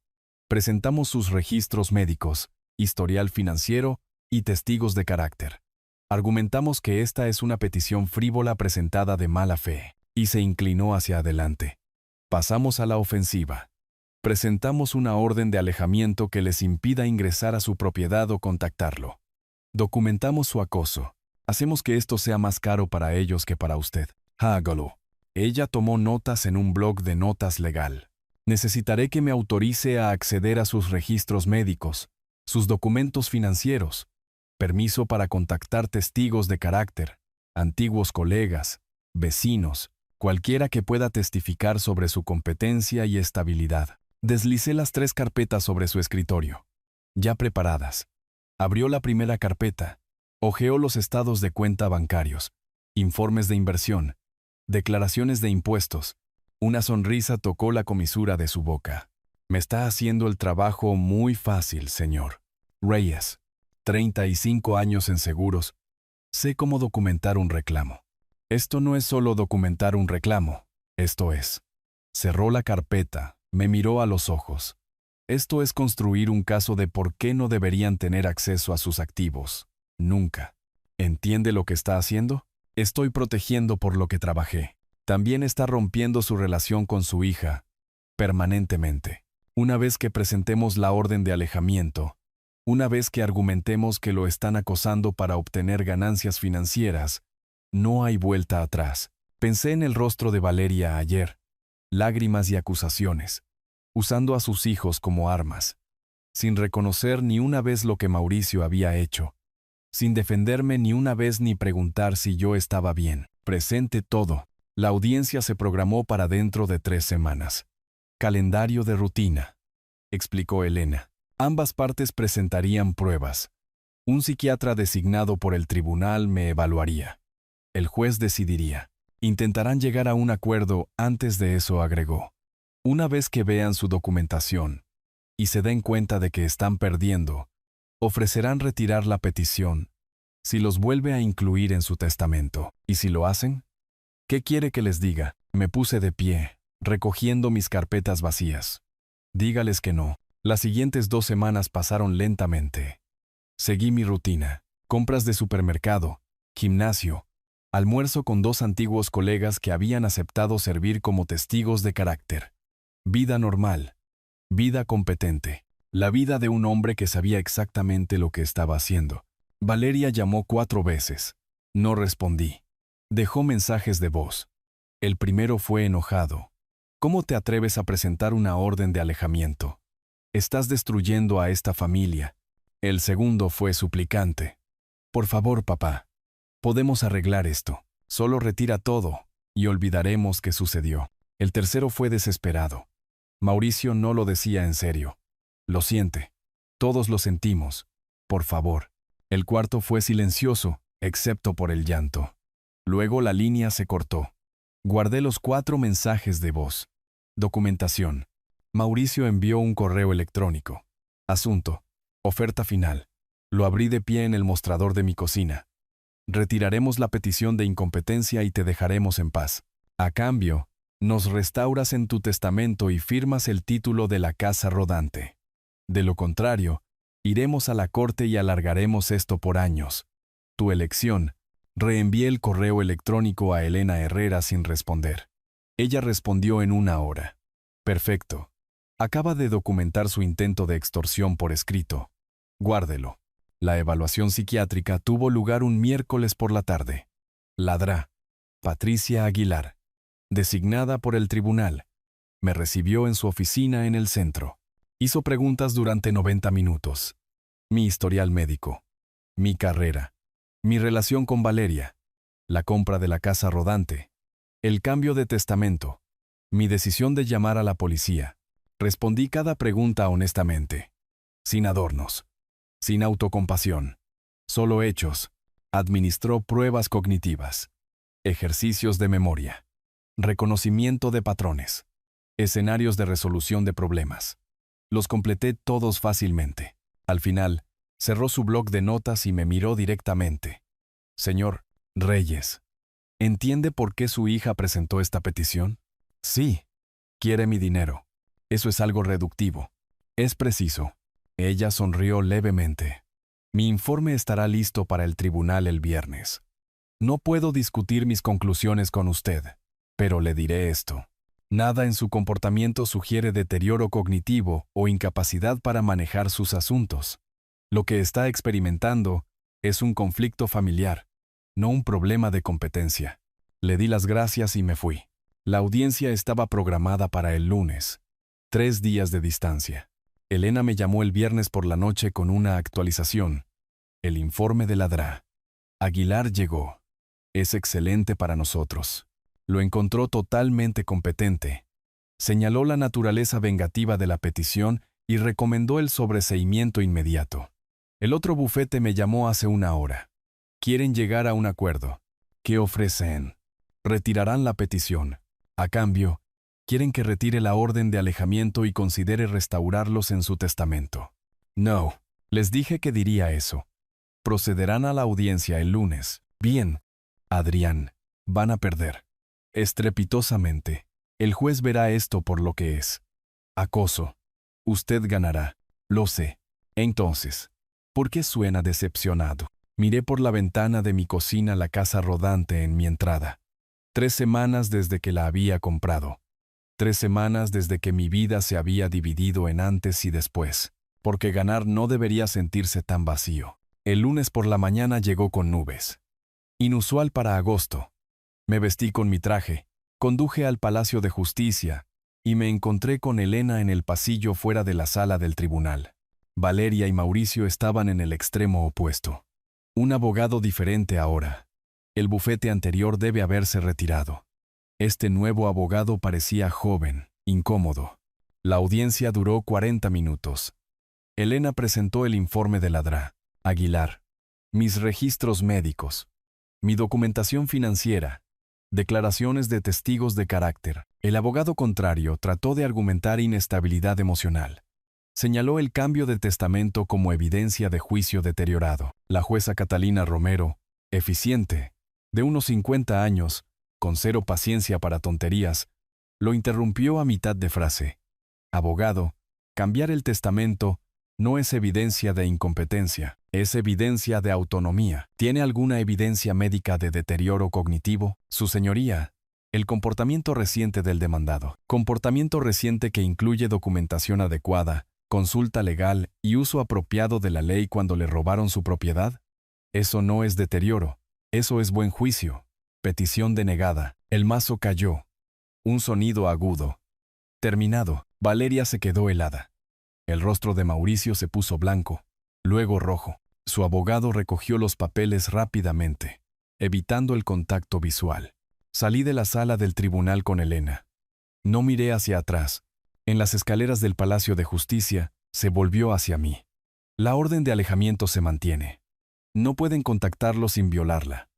Presentamos sus registros médicos, historial financiero y testigos de carácter. Argumentamos que esta es una petición frívola presentada de mala fe, y se inclinó hacia adelante. Pasamos a la ofensiva. Presentamos una orden de alejamiento que les impida ingresar a su propiedad o contactarlo. Documentamos su acoso. Hacemos que esto sea más caro para ellos que para usted. Hágalo. Ella tomó notas en un blog de notas legal. Necesitaré que me autorice a acceder a sus registros médicos, sus documentos financieros, permiso para contactar testigos de carácter, antiguos colegas, vecinos, cualquiera que pueda testificar sobre su competencia y estabilidad. Deslicé las 3 carpetas sobre su escritorio, ya preparadas. Abrió la primera carpeta, hojeó los estados de cuenta bancarios, informes de inversión, declaraciones de impuestos. Una sonrisa tocó la comisura de su boca. Me está haciendo el trabajo muy fácil, señor Reyes. 35 años en seguros. Sé cómo documentar un reclamo. Esto no es solo documentar un reclamo, esto es. Cerró la carpeta, me miró a los ojos. Esto es construir un caso de por qué no deberían tener acceso a sus activos. Nunca. ¿Entiende lo que está haciendo? Estoy protegiendo por lo que trabajé. También está rompiendo su relación con su hija, permanentemente. Una vez que presentemos la orden de alejamiento, una vez que argumentemos que lo están acosando para obtener ganancias financieras, no hay vuelta atrás. Pensé en el rostro de Valeria ayer, lágrimas y acusaciones, usando a sus hijos como armas, sin reconocer ni una vez lo que Mauricio había hecho, sin defenderme ni una vez ni preguntar si yo estaba bien. Presente todo. La audiencia se programó para dentro de 3 semanas. Calendario de rutina, explicó Elena. Ambas partes presentarían pruebas. Un psiquiatra designado por el tribunal me evaluaría. El juez decidiría. Intentarán llegar a un acuerdo. Antes de eso, agregó. Una vez que vean su documentación y se den cuenta de que están perdiendo, ofrecerán retirar la petición si los vuelve a incluir en su testamento. ¿Y si lo hacen? ¿Qué quiere que les diga? Me puse de pie, recogiendo mis carpetas vacías. Dígales que no. Las siguientes 2 semanas pasaron lentamente. Seguí mi rutina. Compras de supermercado, gimnasio, almuerzo con 2 antiguos colegas que habían aceptado servir como testigos de carácter. Vida normal. Vida competente. La vida de un hombre que sabía exactamente lo que estaba haciendo. Valeria llamó 4 veces. No respondí. Dejó mensajes de voz. El primero fue enojado. ¿Cómo te atreves a presentar una orden de alejamiento? Estás destruyendo a esta familia. El segundo fue suplicante. Por favor, papá. Podemos arreglar esto. Solo retira todo y olvidaremos qué sucedió. El tercero fue desesperado. Mauricio no lo decía en serio. Lo siente. Todos lo sentimos. Por favor. El cuarto fue silencioso, excepto por el llanto. Luego la línea se cortó. Guardé los 4 mensajes de voz. Documentación. Mauricio envió un correo electrónico. Asunto. Oferta final. Lo abrí de pie en el mostrador de mi cocina. Retiraremos la petición de incompetencia y te dejaremos en paz. A cambio, nos restauras en tu testamento y firmas el título de la casa rodante. De lo contrario, iremos a la corte y alargaremos esto por años. Tu elección. Reenvié el correo electrónico a Elena Herrera sin responder. Ella respondió en 1 hora. Perfecto. Acaba de documentar su intento de extorsión por escrito. Guárdelo. La evaluación psiquiátrica tuvo lugar un miércoles por la tarde. Ladrá. Patricia Aguilar. Designada por el tribunal. Me recibió en su oficina en el centro. Hizo preguntas durante 90 minutos. Mi historial médico. Mi carrera. Mi relación con Valeria, la compra de la casa rodante, el cambio de testamento, mi decisión de llamar a la policía. Respondí cada pregunta honestamente, sin adornos, sin autocompasión, solo hechos. Administró pruebas cognitivas, ejercicios de memoria, reconocimiento de patrones, escenarios de resolución de problemas. Los completé todos fácilmente. Al final, cerró su bloc de notas y me miró directamente. Señor Reyes, ¿entiende por qué su hija presentó esta petición? Sí. Quiere mi dinero. Eso es algo reductivo. Es preciso. Ella sonrió levemente. Mi informe estará listo para el tribunal el viernes. No puedo discutir mis conclusiones con usted, pero le diré esto. Nada en su comportamiento sugiere deterioro cognitivo o incapacidad para manejar sus asuntos. Lo que está experimentando es un conflicto familiar, no un problema de competencia. Le di las gracias y me fui. La audiencia estaba programada para el lunes. 3 días de distancia. Elena me llamó el viernes por la noche con una actualización. El informe de la DRA. Aguilar llegó. Es excelente para nosotros. Lo encontró totalmente competente. Señaló la naturaleza vengativa de la petición y recomendó el sobreseimiento inmediato. El otro bufete me llamó hace una hora. Quieren llegar a un acuerdo. ¿Qué ofrecen? Retirarán la petición. A cambio, quieren que retire la orden de alejamiento y considere restaurarlos en su testamento. No, les dije que diría eso. Procederán a la audiencia el lunes. Bien, Adrián, van a perder. Estrepitosamente. El juez verá esto por lo que es. Acoso. Usted ganará. Lo sé. Entonces, ¿por qué suena decepcionado? Miré por la ventana de mi cocina la casa rodante en mi entrada. 3 semanas desde que la había comprado. 3 semanas desde que mi vida se había dividido en antes y después. Porque ganar no debería sentirse tan vacío. El lunes por la mañana llegó con nubes. Inusual para agosto. Me vestí con mi traje, conduje al Palacio de Justicia y me encontré con Elena en el pasillo fuera de la sala del tribunal. Valeria y Mauricio estaban en el extremo opuesto. Un abogado diferente ahora. El bufete anterior debe haberse retirado. Este nuevo abogado parecía joven, incómodo. La audiencia duró 40 minutos. Elena presentó el informe de la DRA. Aguilar. Mis registros médicos. Mi documentación financiera. Declaraciones de testigos de carácter. El abogado contrario trató de argumentar inestabilidad emocional. Señaló el cambio de testamento como evidencia de juicio deteriorado. La jueza Catalina Romero, eficiente, de unos 50 años, con cero paciencia para tonterías, lo interrumpió a mitad de frase. Abogado, cambiar el testamento no es evidencia de incompetencia, es evidencia de autonomía. ¿Tiene alguna evidencia médica de deterioro cognitivo? Su señoría, el comportamiento reciente del demandado. Comportamiento reciente que incluye documentación adecuada, consulta legal y uso apropiado de la ley cuando le robaron su propiedad. Eso no es deterioro, eso es buen juicio. Petición denegada. El mazo cayó. Un sonido agudo. Terminado. Valeria se quedó helada. El rostro de Mauricio se puso blanco, luego rojo. Su abogado recogió los papeles rápidamente, evitando el contacto visual. Salí de la sala del tribunal con Elena. No miré hacia atrás. En las escaleras del Palacio de Justicia, se volvió hacia mí. La orden de alejamiento se mantiene. No pueden contactarlo sin violarla.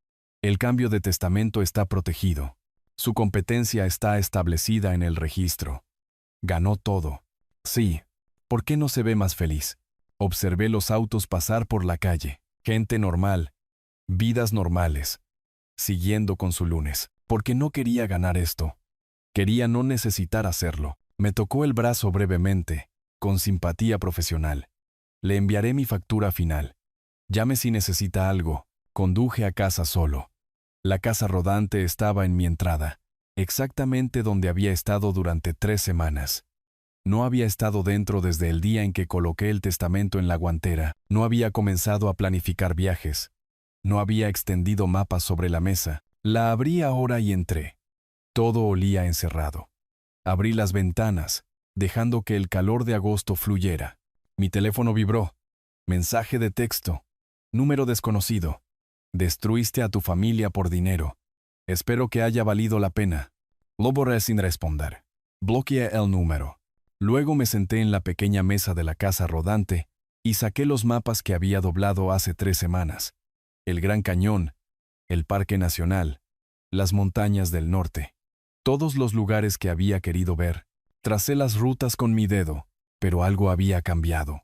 El cambio de testamento está protegido. Su competencia está establecida en el registro. Ganó todo. Sí. ¿Por qué no se ve más feliz? Observé los autos pasar por la calle. Gente normal. Vidas normales. Siguiendo con su lunes. Porque no quería ganar esto. Quería no necesitar hacerlo. Me tocó el brazo brevemente, con simpatía profesional. Le enviaré mi factura final. Llame si necesita algo. Conduje a casa solo. La casa rodante estaba en mi entrada, exactamente donde había estado durante 3 semanas. No había estado dentro desde el día en que coloqué el testamento en la guantera. No había comenzado a planificar viajes. No había extendido mapas sobre la mesa. La abrí ahora y entré. Todo olía encerrado. Abrí las ventanas, dejando que el calor de agosto fluyera. Mi teléfono vibró. Mensaje de texto. Número desconocido. Destruiste a tu familia por dinero. Espero que haya valido la pena. Lo borré sin responder. Bloqueé el número. Luego me senté en la pequeña mesa de la casa rodante y saqué los mapas que había doblado hace 3 semanas. El Gran Cañón, el Parque Nacional, las montañas del norte. Todos los lugares que había querido ver. Tracé las rutas con mi dedo, pero algo había cambiado.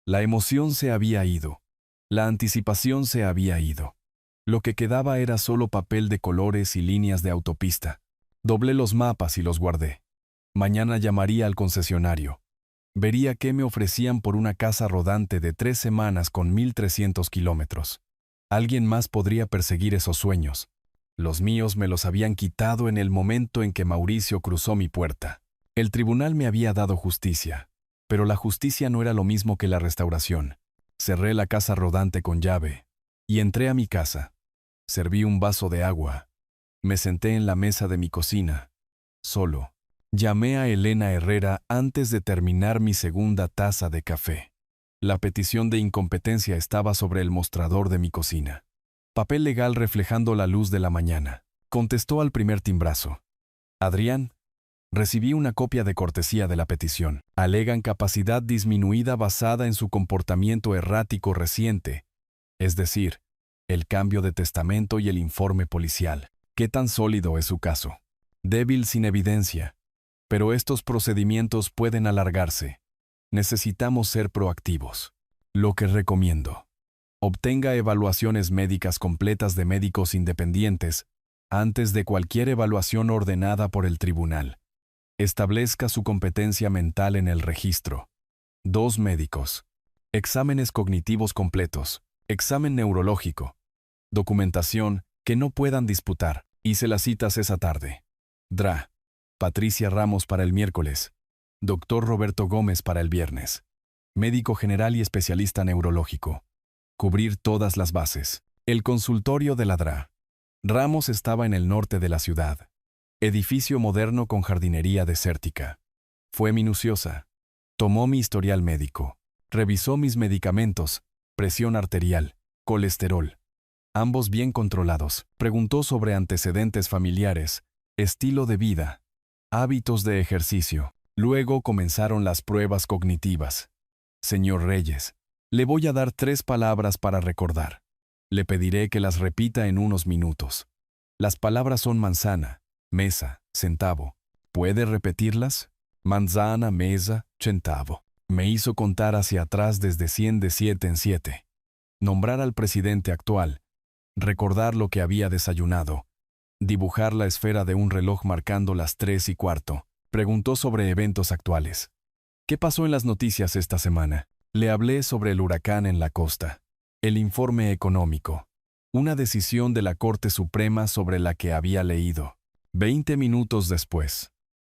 La emoción se había ido. La anticipación se había ido. Lo que quedaba era solo papel de colores y líneas de autopista. Doblé los mapas y los guardé. Mañana llamaría al concesionario. Vería qué me ofrecían por una casa rodante de 3 semanas con 1.300 kilómetros. Alguien más podría perseguir esos sueños. Los míos me los habían quitado en el momento en que Mauricio cruzó mi puerta. El tribunal me había dado justicia, pero la justicia no era lo mismo que la restauración. Cerré la casa rodante con llave y entré a mi casa. Serví un vaso de agua. Me senté en la mesa de mi cocina, solo. Llamé a Elena Herrera antes de terminar mi segunda taza de café. La petición de incompetencia estaba sobre el mostrador de mi cocina. Papel legal reflejando la luz de la mañana. Contestó al primer timbrazo. Adrián, recibí una copia de cortesía de la petición. Alegan capacidad disminuida basada en su comportamiento errático reciente, es decir, el cambio de testamento y el informe policial. ¿Qué tan sólido es su caso? Débil sin evidencia. Pero estos procedimientos pueden alargarse. Necesitamos ser proactivos. Lo que recomiendo: obtenga evaluaciones médicas completas de médicos independientes antes de cualquier evaluación ordenada por el tribunal. Establezca su competencia mental en el registro. 2 médicos. Exámenes cognitivos completos. Examen neurológico. Documentación que no puedan disputar. Hice las citas esa tarde. DRA. Patricia Ramos para el miércoles. Dr. Roberto Gómez para el viernes. Médico general y especialista neurológico. Cubrir todas las bases. El consultorio de la DRA. Ramos estaba en el norte de la ciudad. Edificio moderno con jardinería desértica. Fue minuciosa. Tomó mi historial médico. Revisó mis medicamentos, presión arterial, colesterol. Ambos bien controlados. Preguntó sobre antecedentes familiares, estilo de vida, hábitos de ejercicio. Luego comenzaron las pruebas cognitivas. Señor Reyes, le voy a dar 3 palabras para recordar. Le pediré que las repita en unos minutos. Las palabras son manzana, mesa, centavo. ¿Puede repetirlas? Manzana, mesa, centavo. Me hizo contar hacia atrás desde 100 de 7 en 7. Nombrar al presidente actual. Recordar lo que había desayunado. Dibujar la esfera de un reloj marcando las 3:15. Preguntó sobre eventos actuales. ¿Qué pasó en las noticias esta semana? Le hablé sobre el huracán en la costa. El informe económico. Una decisión de la Corte Suprema sobre la que había leído. 20 minutos después.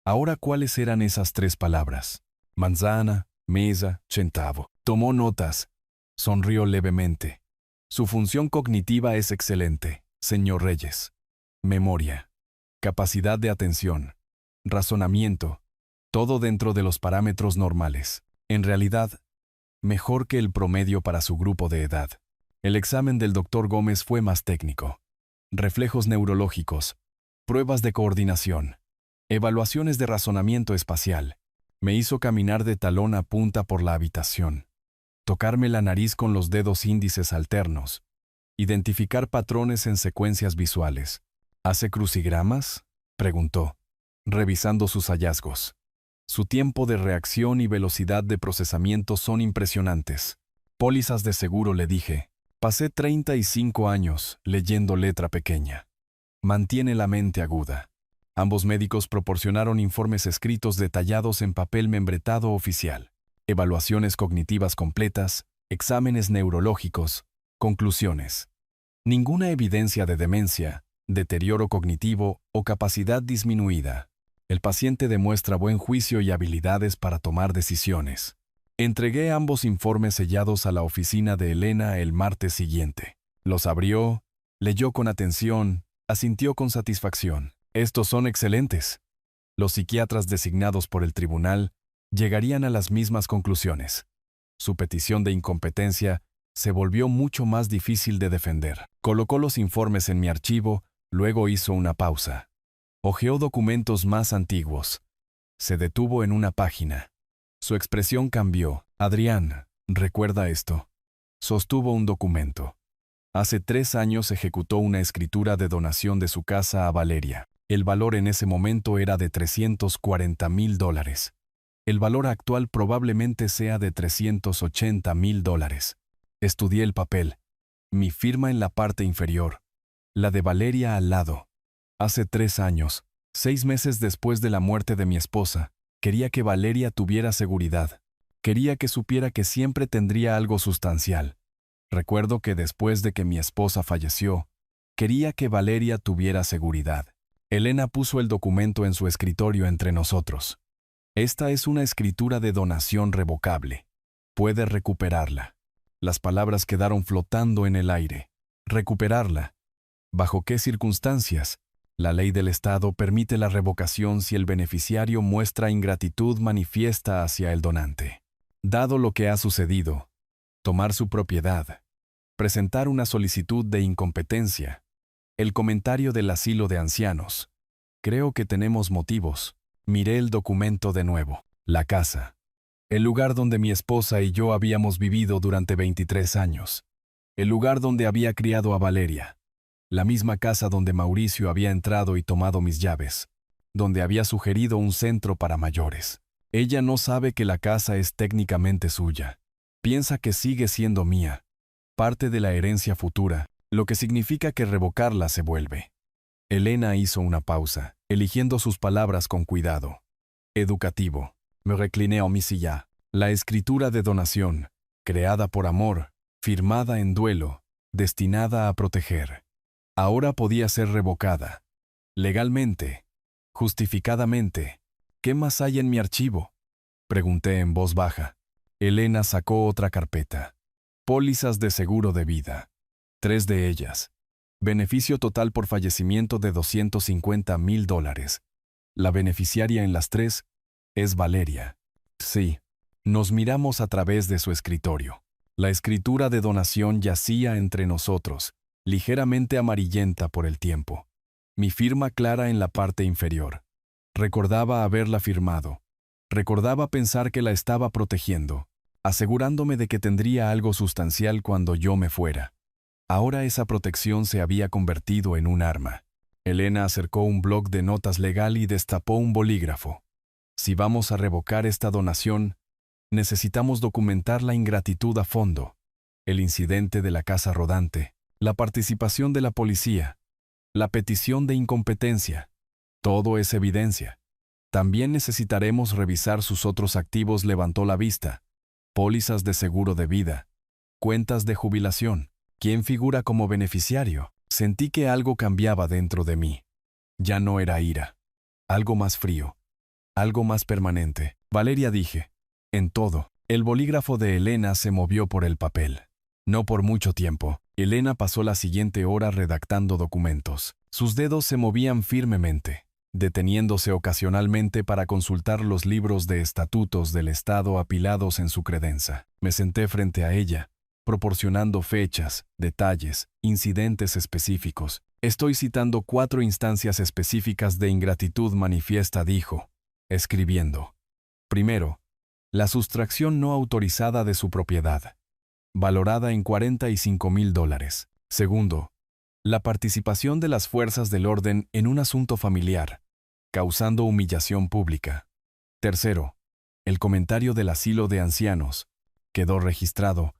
Ahora, ¿cuáles eran esas 3 palabras? Manzana, mesa, centavo. Tomó notas. Sonrió levemente. Su función cognitiva es excelente, señor Reyes. Memoria. Capacidad de atención. Razonamiento. Todo dentro de los parámetros normales. En realidad, mejor que el promedio para su grupo de edad. El examen del Dr. Gómez fue más técnico. Reflejos neurológicos. Pruebas de coordinación. Evaluaciones de razonamiento espacial. Me hizo caminar de talón a punta por la habitación. Tocarme la nariz con los dedos índices alternos. Identificar patrones en secuencias visuales. ¿Hace crucigramas?, preguntó, revisando sus hallazgos. Su tiempo de reacción y velocidad de procesamiento son impresionantes. Pólizas de seguro, le dije. Pasé 35 años leyendo letra pequeña. Mantiene la mente aguda. Ambos médicos proporcionaron informes escritos detallados en papel membretado oficial. Evaluaciones cognitivas completas, exámenes neurológicos, conclusiones. Ninguna evidencia de demencia, deterioro cognitivo o capacidad disminuida. El paciente demuestra buen juicio y habilidades para tomar decisiones. Entregué ambos informes sellados a la oficina de Elena el martes siguiente. Los abrió, leyó con atención, asintió con satisfacción. Estos son excelentes. Los psiquiatras designados por el tribunal llegarían a las mismas conclusiones. Su petición de incompetencia se volvió mucho más difícil de defender. Colocó los informes en mi archivo, luego hizo una pausa. Hojeó documentos más antiguos. Se detuvo en una página. Su expresión cambió. Adrián, ¿recuerda esto? Sostuvo un documento. Hace 3 años ejecutó una escritura de donación de su casa a Valeria. El valor en ese momento era de $340,000. El valor actual probablemente sea de $380,000. Estudié el papel. Mi firma en la parte inferior. La de Valeria al lado. Hace 3 años, 6 meses después de la muerte de mi esposa, quería que Valeria tuviera seguridad. Quería que supiera que siempre tendría algo sustancial. Recuerdo que después de que mi esposa falleció, quería que Valeria tuviera seguridad. Elena puso el documento en su escritorio entre nosotros. Esta es una escritura de donación revocable. Puede recuperarla. Las palabras quedaron flotando en el aire. Recuperarla. ¿Bajo qué circunstancias? La ley del Estado permite la revocación si el beneficiario muestra ingratitud manifiesta hacia el donante. Dado lo que ha sucedido, tomar su propiedad, presentar una solicitud de incompetencia, el comentario del asilo de ancianos. Creo que tenemos motivos. Miré el documento de nuevo. La casa. El lugar donde mi esposa y yo habíamos vivido durante 23 años. El lugar donde había criado a Valeria. La misma casa donde Mauricio había entrado y tomado mis llaves. Donde había sugerido un centro para mayores. Ella no sabe que la casa es técnicamente suya. Piensa que sigue siendo mía. Parte de la herencia futura, lo que significa que revocarla se vuelve. Elena hizo una pausa, eligiendo sus palabras con cuidado. Educativo. Me recliné a mi silla. La escritura de donación, creada por amor, firmada en duelo, destinada a proteger. Ahora podía ser revocada. Legalmente. Justificadamente. ¿Qué más hay en mi archivo? Pregunté en voz baja. Elena sacó otra carpeta. Pólizas de seguro de vida. 3 de ellas. Beneficio total por fallecimiento de $250,000. La beneficiaria en las 3 es Valeria. Sí. Nos miramos a través de su escritorio. La escritura de donación yacía entre nosotros, ligeramente amarillenta por el tiempo. Mi firma clara en la parte inferior. Recordaba haberla firmado. Recordaba pensar que la estaba protegiendo, asegurándome de que tendría algo sustancial cuando yo me fuera. Ahora esa protección se había convertido en un arma. Elena acercó un bloc de notas legal y destapó un bolígrafo. Si vamos a revocar esta donación, necesitamos documentar la ingratitud a fondo, el incidente de la casa rodante, la participación de la policía, la petición de incompetencia. Todo es evidencia. También necesitaremos revisar sus otros activos. Levantó la vista. Pólizas de seguro de vida, cuentas de jubilación. ¿Quién figura como beneficiario? Sentí que algo cambiaba dentro de mí. Ya no era ira. Algo más frío. Algo más permanente. Valeria, dije. En todo. El bolígrafo de Elena se movió por el papel. No por mucho tiempo. Elena pasó la siguiente hora redactando documentos. Sus dedos se movían firmemente, deteniéndose ocasionalmente para consultar los libros de estatutos del Estado apilados en su credenza. Me senté frente a ella, proporcionando fechas, detalles, incidentes específicos. Estoy citando 4 instancias específicas de ingratitud manifiesta, dijo, escribiendo. Primero, la sustracción no autorizada de su propiedad, valorada en $45,000. Segundo, la participación de las fuerzas del orden en un asunto familiar, causando humillación pública. Tercero, el comentario del asilo de ancianos. Quedó registrado.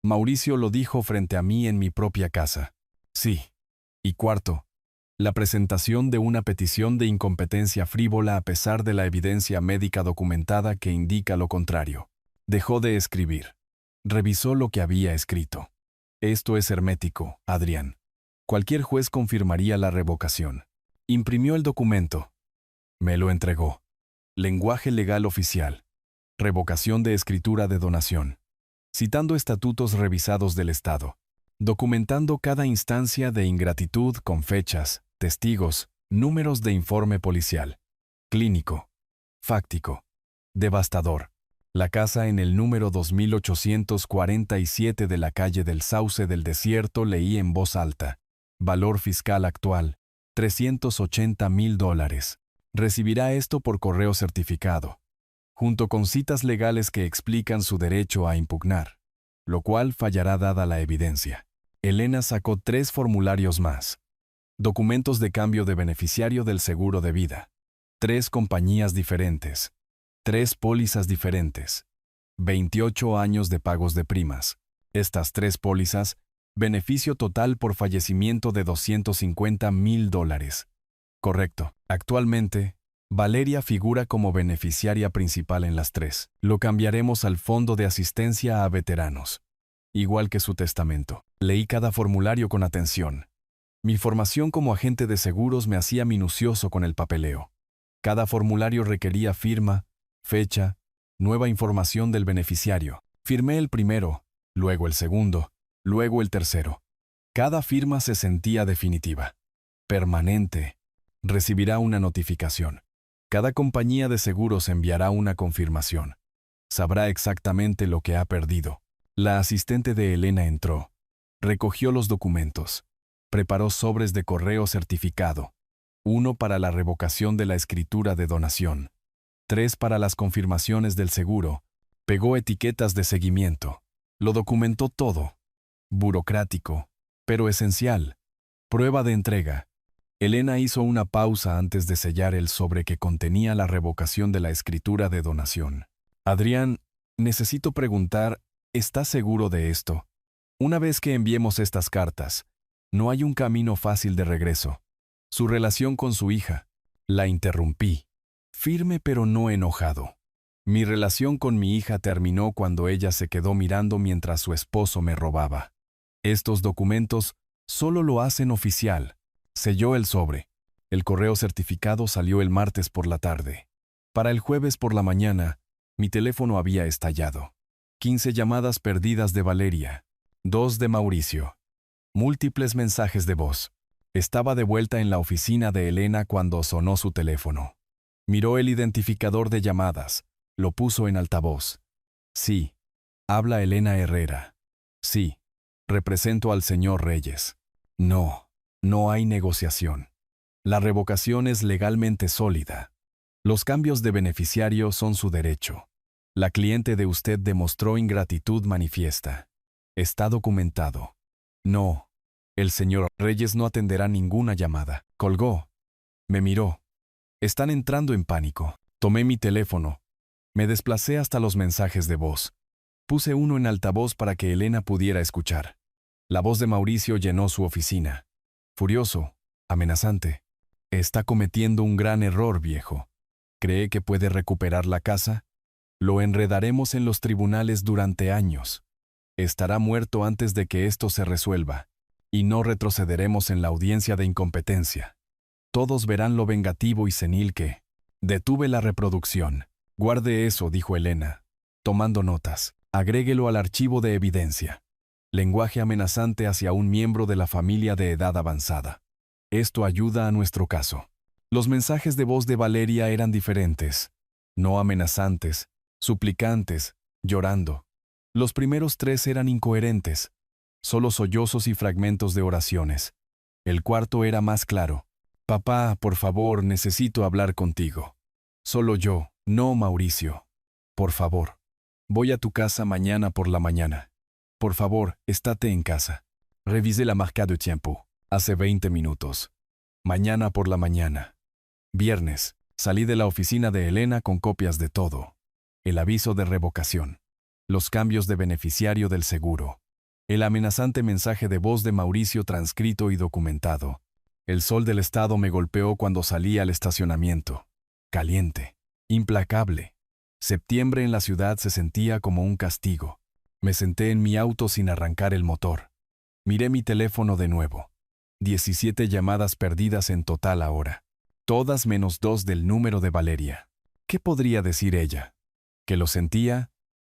Mauricio lo dijo frente a mí en mi propia casa. Sí. Y cuarto, la presentación de una petición de incompetencia frívola a pesar de la evidencia médica documentada que indica lo contrario. Dejó de escribir. Revisó lo que había escrito. Esto es hermético, Adrián. Cualquier juez confirmaría la revocación. Imprimió el documento. Me lo entregó. Lenguaje legal oficial. Revocación de escritura de donación. Citando estatutos revisados del Estado. Documentando cada instancia de ingratitud con fechas, testigos, números de informe policial. Clínico. Fáctico. Devastador. La casa en el número 2847 de la calle del Sauce del Desierto, leí en voz alta. Valor fiscal actual, $380,000. Recibirá esto por correo certificado, junto con citas legales que explican su derecho a impugnar, lo cual fallará dada la evidencia. Elena sacó 3 formularios más. Documentos de cambio de beneficiario del seguro de vida. 3 compañías diferentes. 3 pólizas diferentes. 28 años de pagos de primas. Estas 3 pólizas, beneficio total por fallecimiento de $250,000. Correcto. Actualmente, Valeria figura como beneficiaria principal en las tres. Lo cambiaremos al Fondo de Asistencia a Veteranos, igual que su testamento. Leí cada formulario con atención. Mi formación como agente de seguros me hacía minucioso con el papeleo. Cada formulario requería firma, fecha, nueva información del beneficiario. Firmé el primero, luego el segundo, luego el tercero. Cada firma se sentía definitiva, permanente. Recibirá una notificación. Cada compañía de seguros enviará una confirmación. Sabrá exactamente lo que ha perdido. La asistente de Elena entró. Recogió los documentos. Preparó sobres de correo certificado. 1 para la revocación de la escritura de donación. 3 para las confirmaciones del seguro. Pegó etiquetas de seguimiento. Lo documentó todo. Burocrático, pero esencial. Prueba de entrega. Elena hizo una pausa antes de sellar el sobre que contenía la revocación de la escritura de donación. Adrián, necesito preguntar, ¿estás seguro de esto? Una vez que enviemos estas cartas, no hay un camino fácil de regreso. Su relación con su hija. La interrumpí. Firme pero no enojado. Mi relación con mi hija terminó cuando ella se quedó mirando mientras su esposo me robaba. Estos documentos solo lo hacen oficial. Selló el sobre. El correo certificado salió el martes por la tarde. Para el jueves por la mañana, mi teléfono había estallado. 15 llamadas perdidas de Valeria. 2 de Mauricio. Múltiples mensajes de voz. Estaba de vuelta en la oficina de Elena cuando sonó su teléfono. Miró el identificador de llamadas. Lo puso en altavoz. Sí. Habla Elena Herrera. Sí. Represento al señor Reyes. No. No hay negociación. La revocación es legalmente sólida. Los cambios de beneficiario son su derecho. La cliente de usted demostró ingratitud manifiesta. Está documentado. No. El señor Reyes no atenderá ninguna llamada. Colgó. Me miró. Están entrando en pánico. Tomé mi teléfono. Me desplacé hasta los mensajes de voz. Puse uno en altavoz para que Elena pudiera escuchar. La voz de Mauricio llenó su oficina. Furioso, amenazante. Está cometiendo un gran error, viejo. ¿Cree que puede recuperar la casa? Lo enredaremos en los tribunales durante años. Estará muerto antes de que esto se resuelva, y no retrocederemos en la audiencia de incompetencia. Todos verán lo vengativo y senil que... Detuve la reproducción. Guarde eso, dijo Elena, tomando notas. Agréguelo al archivo de evidencia. Lenguaje amenazante hacia un miembro de la familia de edad avanzada. Esto ayuda a nuestro caso. Los mensajes de voz de Valeria eran diferentes. No amenazantes, suplicantes, llorando. Los primeros 3 eran incoherentes, solo sollozos y fragmentos de oraciones. El cuarto era más claro. Papá, por favor, necesito hablar contigo. Solo yo, no Mauricio. Por favor. Voy a tu casa mañana por la mañana. Por favor, estate en casa. Revisé la marca de tiempo. Hace 20 minutos. Mañana por la mañana. Viernes. Salí de la oficina de Elena con copias de todo. El aviso de revocación. Los cambios de beneficiario del seguro. El amenazante mensaje de voz de Mauricio transcrito y documentado. El sol del estado me golpeó cuando salí al estacionamiento. Caliente. Implacable. Septiembre en la ciudad se sentía como un castigo. Me senté en mi auto sin arrancar el motor. Miré mi teléfono de nuevo. 17 llamadas perdidas en total ahora. Todas menos 2 del número de Valeria. ¿Qué podría decir ella? ¿Que lo sentía?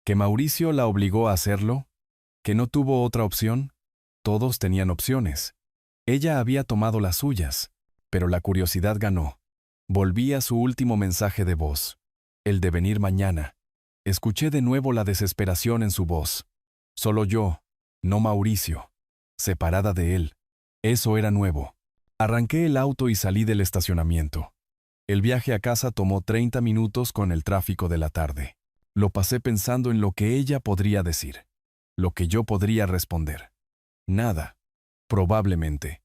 ¿Que Mauricio la obligó a hacerlo? ¿Que no tuvo otra opción? Todos tenían opciones. Ella había tomado las suyas, pero la curiosidad ganó. Volví a su último mensaje de voz. El de venir mañana. Escuché de nuevo la desesperación en su voz. Solo yo, no Mauricio. Separada de él. Eso era nuevo. Arranqué el auto y salí del estacionamiento. El viaje a casa tomó 30 minutos con el tráfico de la tarde. Lo pasé pensando en lo que ella podría decir. Lo que yo podría responder. Nada. Probablemente.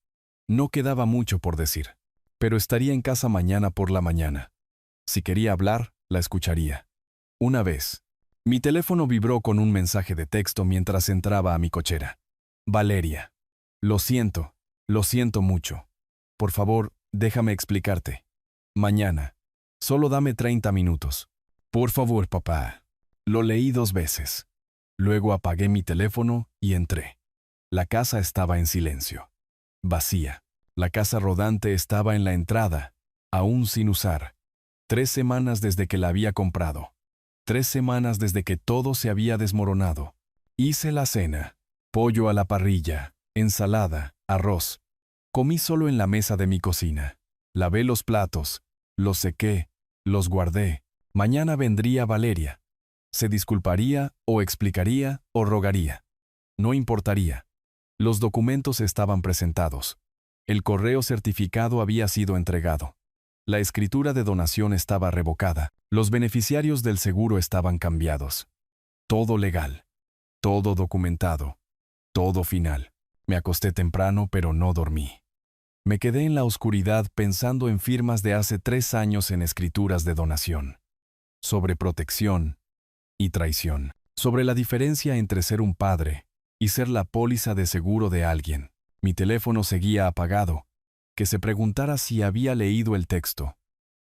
No quedaba mucho por decir. Pero estaría en casa mañana por la mañana. Si quería hablar, la escucharía. Una vez. Mi teléfono vibró con un mensaje de texto mientras entraba a mi cochera. Valeria. Lo siento mucho. Por favor, déjame explicarte. Mañana. Solo dame 30 minutos. Por favor, papá. Lo leí 2 veces. Luego apagué mi teléfono y entré. La casa estaba en silencio. Vacía. La casa rodante estaba en la entrada, aún sin usar. 3 semanas desde que la había comprado. 3 semanas desde que todo se había desmoronado. Hice la cena. Pollo a la parrilla, ensalada, arroz. Comí solo en la mesa de mi cocina. Lavé los platos, los sequé, los guardé. Mañana vendría Valeria. Se disculparía o explicaría o rogaría. No importaría. Los documentos estaban presentados. El correo certificado había sido entregado. La escritura de donación estaba revocada. Los beneficiarios del seguro estaban cambiados. Todo legal. Todo documentado. Todo final. Me acosté temprano, pero no dormí. Me quedé en la oscuridad pensando en firmas de hace 3 años en escrituras de donación. Sobre protección y traición. Sobre la diferencia entre ser un padre y ser la póliza de seguro de alguien. Mi teléfono seguía apagado. Que se preguntara si había leído el texto.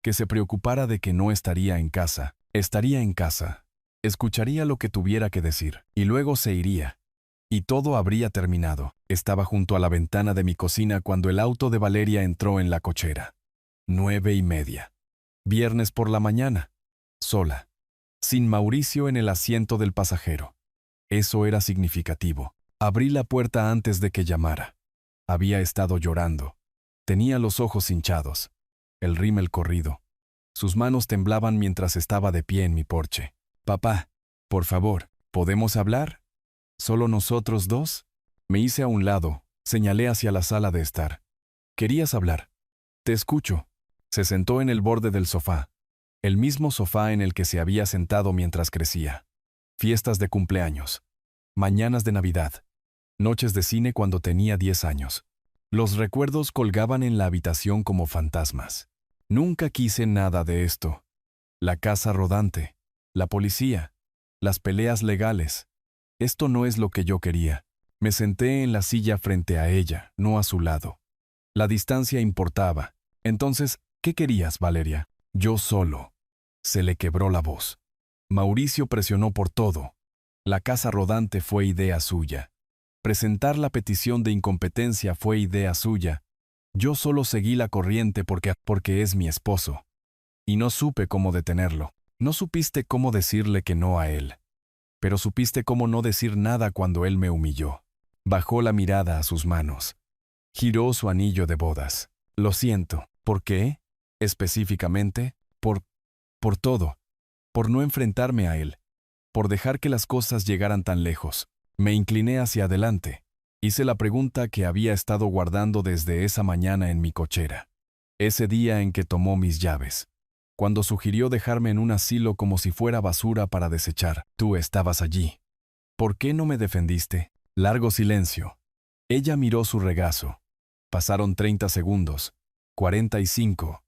Que se preocupara de que no estaría en casa. Estaría en casa. Escucharía lo que tuviera que decir. Y luego se iría. Y todo habría terminado. Estaba junto a la ventana de mi cocina cuando el auto de Valeria entró en la cochera. 9:30. Viernes por la mañana. Sola. Sin Mauricio en el asiento del pasajero. Eso era significativo. Abrí la puerta antes de que llamara. Había estado llorando. Tenía los ojos hinchados. El rímel corrido. Sus manos temblaban mientras estaba de pie en mi porche. Papá, por favor, ¿podemos hablar? ¿Solo nosotros dos? Me hice a un lado, señalé hacia la sala de estar. ¿Querías hablar? Te escucho. Se sentó en el borde del sofá. El mismo sofá en el que se había sentado mientras crecía. Fiestas de cumpleaños. Mañanas de Navidad. Noches de cine cuando tenía 10 años. Los recuerdos colgaban en la habitación como fantasmas. Nunca quise nada de esto. La casa rodante. La policía. Las peleas legales. Esto no es lo que yo quería. Me senté en la silla frente a ella, no a su lado. La distancia importaba. Entonces, ¿qué querías, Valeria? Yo solo. Se le quebró la voz. Mauricio presionó por todo. La casa rodante fue idea suya. Presentar la petición de incompetencia fue idea suya. Yo solo seguí la corriente porque es mi esposo. Y no supe cómo detenerlo. No supiste cómo decirle que no a él. Pero supiste cómo no decir nada cuando él me humilló. Bajó la mirada a sus manos. Giró su anillo de bodas. Lo siento. ¿Por qué? Específicamente, por todo. Por no enfrentarme a él. Por dejar que las cosas llegaran tan lejos. Me incliné hacia adelante. Hice la pregunta que había estado guardando desde esa mañana en mi cochera. Ese día en que tomó mis llaves. Cuando sugirió dejarme en un asilo como si fuera basura para desechar. Tú estabas allí. ¿Por qué no me defendiste? Largo silencio. Ella miró su regazo. Pasaron 30 segundos. 45.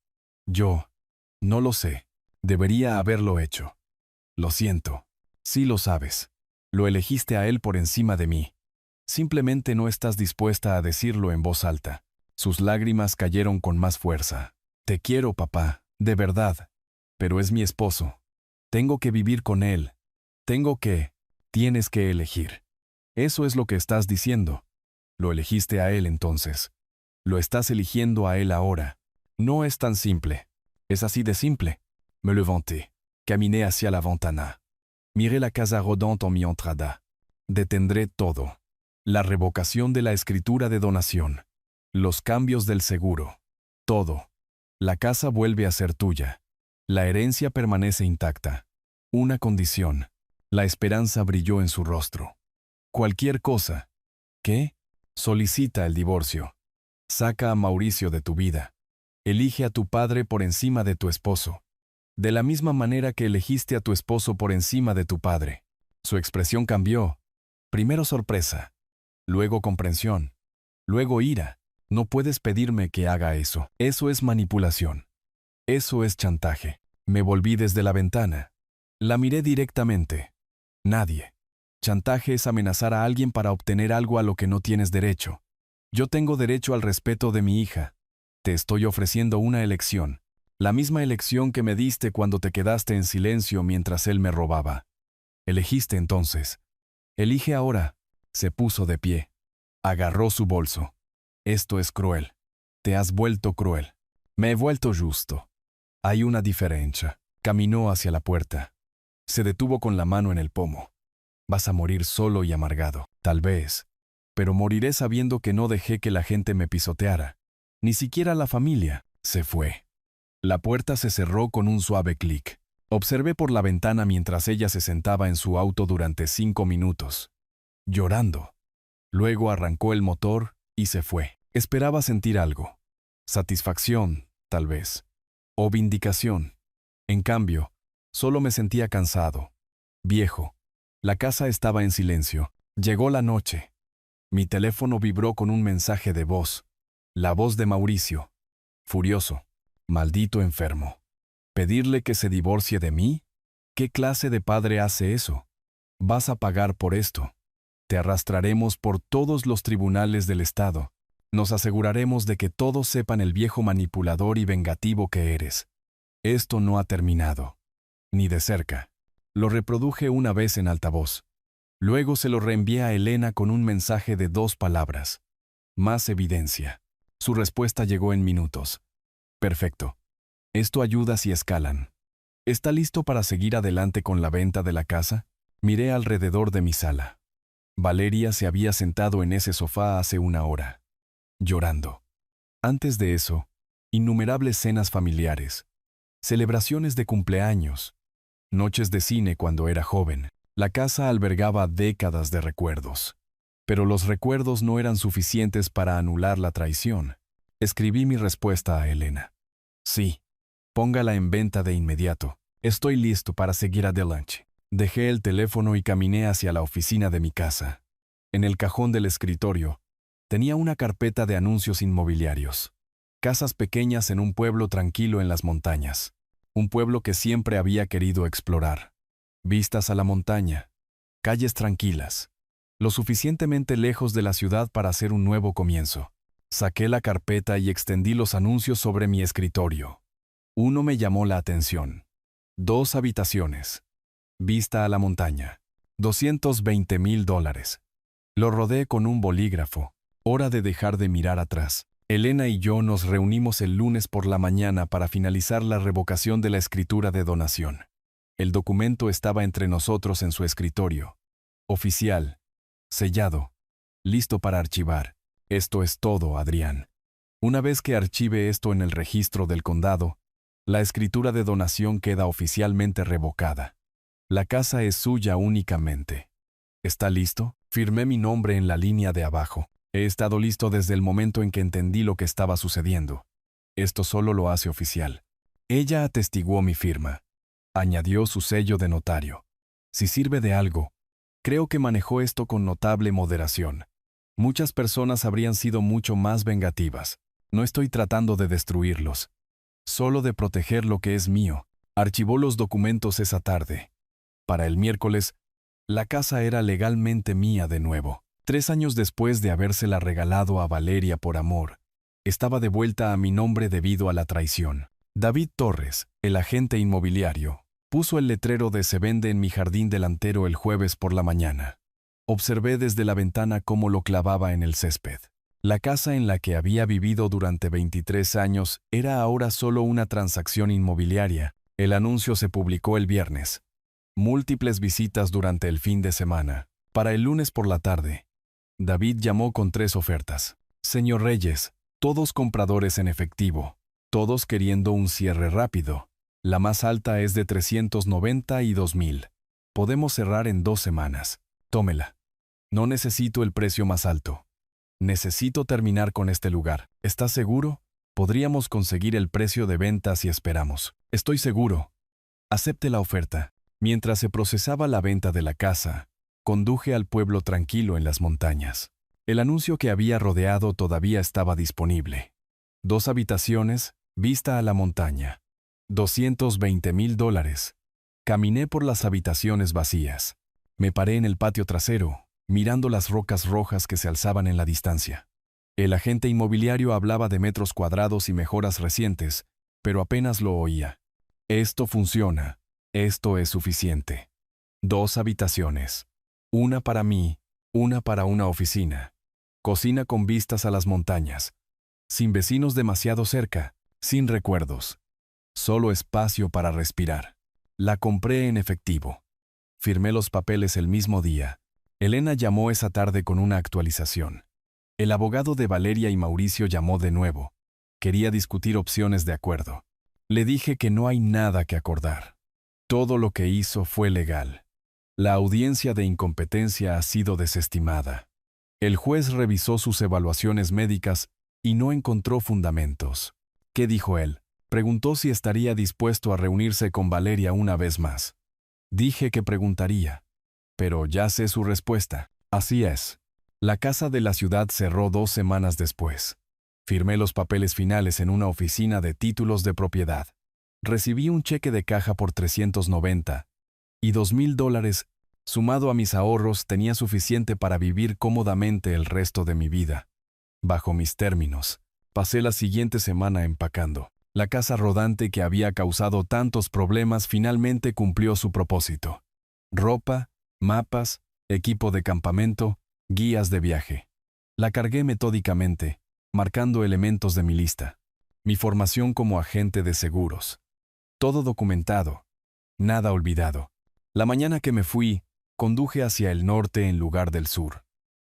Yo. No lo sé. Debería haberlo hecho. Lo siento. Sí lo sabes. Lo elegiste a él por encima de mí. Simplemente no estás dispuesta a decirlo en voz alta. Sus lágrimas cayeron con más fuerza. Te quiero, papá. De verdad. Pero es mi esposo. Tengo que vivir con él. Tienes que elegir. Eso es lo que estás diciendo. Lo elegiste a él entonces. Lo estás eligiendo a él ahora. No es tan simple. Es así de simple. Me levanté. Caminé hacia la ventana. Miré la casa rodante en mi entrada. Detendré todo. La revocación de la escritura de donación. Los cambios del seguro. Todo. La casa vuelve a ser tuya. La herencia permanece intacta. Una condición. La esperanza brilló en su rostro. Cualquier cosa. ¿Qué? Solicita el divorcio. Saca a Mauricio de tu vida. Elige a tu padre por encima de tu esposo. De la misma manera que elegiste a tu esposo por encima de tu padre. Su expresión cambió. Primero sorpresa. Luego comprensión. Luego ira. No puedes pedirme que haga eso. Eso es manipulación. Eso es chantaje. Me volví desde la ventana. La miré directamente. Nadie. Chantaje es amenazar a alguien para obtener algo a lo que no tienes derecho. Yo tengo derecho al respeto de mi hija. Te estoy ofreciendo una elección. La misma elección que me diste cuando te quedaste en silencio mientras él me robaba. Elegiste entonces. Elige ahora. Se puso de pie. Agarró su bolso. Esto es cruel. Te has vuelto cruel. Me he vuelto justo. Hay una diferencia. Caminó hacia la puerta. Se detuvo con la mano en el pomo. Vas a morir solo y amargado. Tal vez. Pero moriré sabiendo que no dejé que la gente me pisoteara. Ni siquiera la familia. Se fue. La puerta se cerró con un suave clic. Observé por la ventana mientras ella se sentaba en su auto durante 5 minutos. Llorando. Luego arrancó el motor y se fue. Esperaba sentir algo. Satisfacción, tal vez. O vindicación. En cambio, solo me sentía cansado. Viejo. La casa estaba en silencio. Llegó la noche. Mi teléfono vibró con un mensaje de voz. La voz de Mauricio. Furioso. Maldito enfermo. ¿Pedirle que se divorcie de mí? ¿Qué clase de padre hace eso? Vas a pagar por esto. Te arrastraremos por todos los tribunales del Estado. Nos aseguraremos de que todos sepan el viejo manipulador y vengativo que eres. Esto no ha terminado. Ni de cerca. Lo reproduje una vez en altavoz. Luego se lo reenvié a Elena con un mensaje de 2 palabras. Más evidencia. Su respuesta llegó en minutos. Perfecto. Esto ayuda si escalan. ¿Está listo para seguir adelante con la venta de la casa? Miré alrededor de mi sala. Valeria se había sentado en ese sofá hace 1 hora, llorando. Antes de eso, innumerables cenas familiares, celebraciones de cumpleaños, noches de cine cuando era joven. La casa albergaba décadas de recuerdos. Pero los recuerdos no eran suficientes para anular la traición. Escribí mi respuesta a Elena. Sí, póngala en venta de inmediato. Estoy listo para seguir adelante. Dejé el teléfono y caminé hacia la oficina de mi casa. En el cajón del escritorio, tenía una carpeta de anuncios inmobiliarios. Casas pequeñas en un pueblo tranquilo en las montañas. Un pueblo que siempre había querido explorar. Vistas a la montaña. Calles tranquilas. Lo suficientemente lejos de la ciudad para hacer un nuevo comienzo. Saqué la carpeta y extendí los anuncios sobre mi escritorio. Uno me llamó la atención. 2 habitaciones. Vista a la montaña. $220,000. Lo rodé con un bolígrafo. Hora de dejar de mirar atrás. Elena y yo nos reunimos el lunes por la mañana para finalizar la revocación de la escritura de donación. El documento estaba entre nosotros en su escritorio. Oficial. Sellado. Listo para archivar. Esto es todo, Adrián. Una vez que archive esto en el registro del condado, la escritura de donación queda oficialmente revocada. La casa es suya únicamente. ¿Está listo? Firmé mi nombre en la línea de abajo. He estado listo desde el momento en que entendí lo que estaba sucediendo. Esto solo lo hace oficial. Ella atestiguó mi firma. Añadió su sello de notario. Si sirve de algo, creo que manejó esto con notable moderación. Muchas personas habrían sido mucho más vengativas. No estoy tratando de destruirlos, solo de proteger lo que es mío. Archivó los documentos esa tarde. Para el miércoles, la casa era legalmente mía de nuevo. 3 años después de habérsela regalado a Valeria por amor, estaba de vuelta a mi nombre debido a la traición. David Torres, el agente inmobiliario, puso el letrero de "Se vende" en mi jardín delantero el jueves por la mañana. Observé desde la ventana cómo lo clavaba en el césped. La casa en la que había vivido durante 23 años era ahora solo una transacción inmobiliaria. El anuncio se publicó el viernes. Múltiples visitas durante el fin de semana. Para el lunes por la tarde, David llamó con 3 ofertas. Señor Reyes, todos compradores en efectivo, todos queriendo un cierre rápido. La más alta es de $392,000. Podemos cerrar en 2 semanas. Tómela. No necesito el precio más alto. Necesito terminar con este lugar. ¿Estás seguro? Podríamos conseguir el precio de venta si esperamos. Estoy seguro. Acepte la oferta. Mientras se procesaba la venta de la casa, conduje al pueblo tranquilo en las montañas. El anuncio que había rodeado todavía estaba disponible. 2 habitaciones, vista a la montaña. $220,000. Caminé por las habitaciones vacías. Me paré en el patio trasero, mirando las rocas rojas que se alzaban en la distancia. El agente inmobiliario hablaba de metros cuadrados y mejoras recientes, pero apenas lo oía. Esto funciona. Esto es suficiente. 2 habitaciones. Una para mí, una para una oficina. Cocina con vistas a las montañas. Sin vecinos demasiado cerca, sin recuerdos. Solo espacio para respirar. La compré en efectivo. Firmé los papeles el mismo día. Elena llamó esa tarde con una actualización. El abogado de Valeria y Mauricio llamó de nuevo. Quería discutir opciones de acuerdo. Le dije que no hay nada que acordar. Todo lo que hizo fue legal. La audiencia de incompetencia ha sido desestimada. El juez revisó sus evaluaciones médicas y no encontró fundamentos. ¿Qué dijo él? Preguntó si estaría dispuesto a reunirse con Valeria una vez más. Dije que preguntaría. Pero ya sé su respuesta. Así es. La casa de la ciudad cerró 2 semanas después. Firmé los papeles finales en una oficina de títulos de propiedad. Recibí un cheque de caja por 390 y $2,000, sumado a mis ahorros, tenía suficiente para vivir cómodamente el resto de mi vida. Bajo mis términos, pasé la siguiente semana empacando. La casa rodante que había causado tantos problemas finalmente cumplió su propósito. Ropa, mapas, equipo de campamento, guías de viaje. La cargué metódicamente, marcando elementos de mi lista. Mi formación como agente de seguros. Todo documentado. Nada olvidado. La mañana que me fui, conduje hacia el norte en lugar del sur.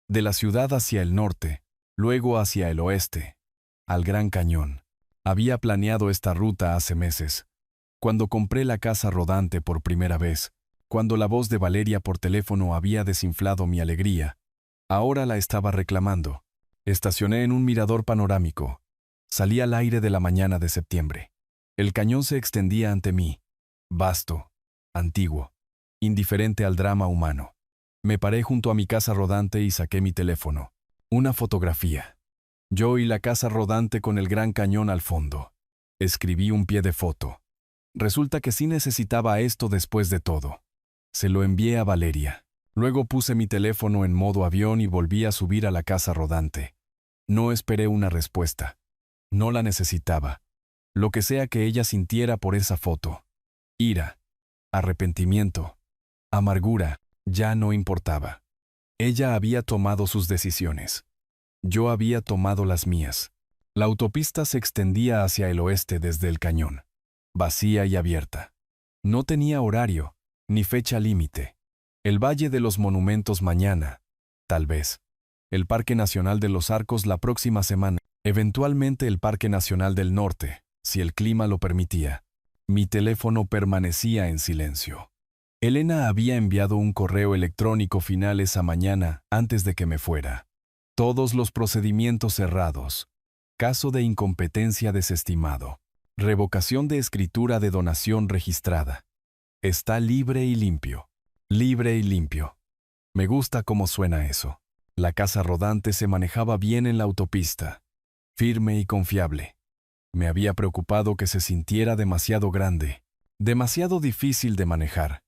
De la ciudad hacia el norte, luego hacia el oeste, al Gran Cañón. Había planeado esta ruta hace meses. Cuando compré la casa rodante por primera vez, cuando la voz de Valeria por teléfono había desinflado mi alegría, ahora la estaba reclamando. Estacioné en un mirador panorámico. Salí al aire de la mañana de septiembre. El cañón se extendía ante mí, vasto, antiguo, indiferente al drama humano. Me paré junto a mi casa rodante y saqué mi teléfono. Una fotografía. Yo y la casa rodante con el Gran Cañón al fondo. Escribí un pie de foto. Resulta que sí necesitaba esto después de todo. Se lo envié a Valeria. Luego puse mi teléfono en modo avión y volví a subir a la casa rodante. No esperé una respuesta. No la necesitaba. Lo que sea que ella sintiera por esa foto. Ira, arrepentimiento, amargura, ya no importaba. Ella había tomado sus decisiones. Yo había tomado las mías. La autopista se extendía hacia el oeste desde el cañón. Vacía y abierta. No tenía horario, ni fecha límite. El Valle de los Monumentos mañana, tal vez. El Parque Nacional de los Arcos la próxima semana. Eventualmente el Parque Nacional del Norte, si el clima lo permitía. Mi teléfono permanecía en silencio. Elena había enviado un correo electrónico final esa mañana antes de que me fuera. Todos los procedimientos cerrados. Caso de incompetencia desestimado. Revocación de escritura de donación registrada. Está libre y limpio. Libre y limpio. Me gusta cómo suena eso. La casa rodante se manejaba bien en la autopista. Firme y confiable. Me había preocupado que se sintiera demasiado grande, demasiado difícil de manejar,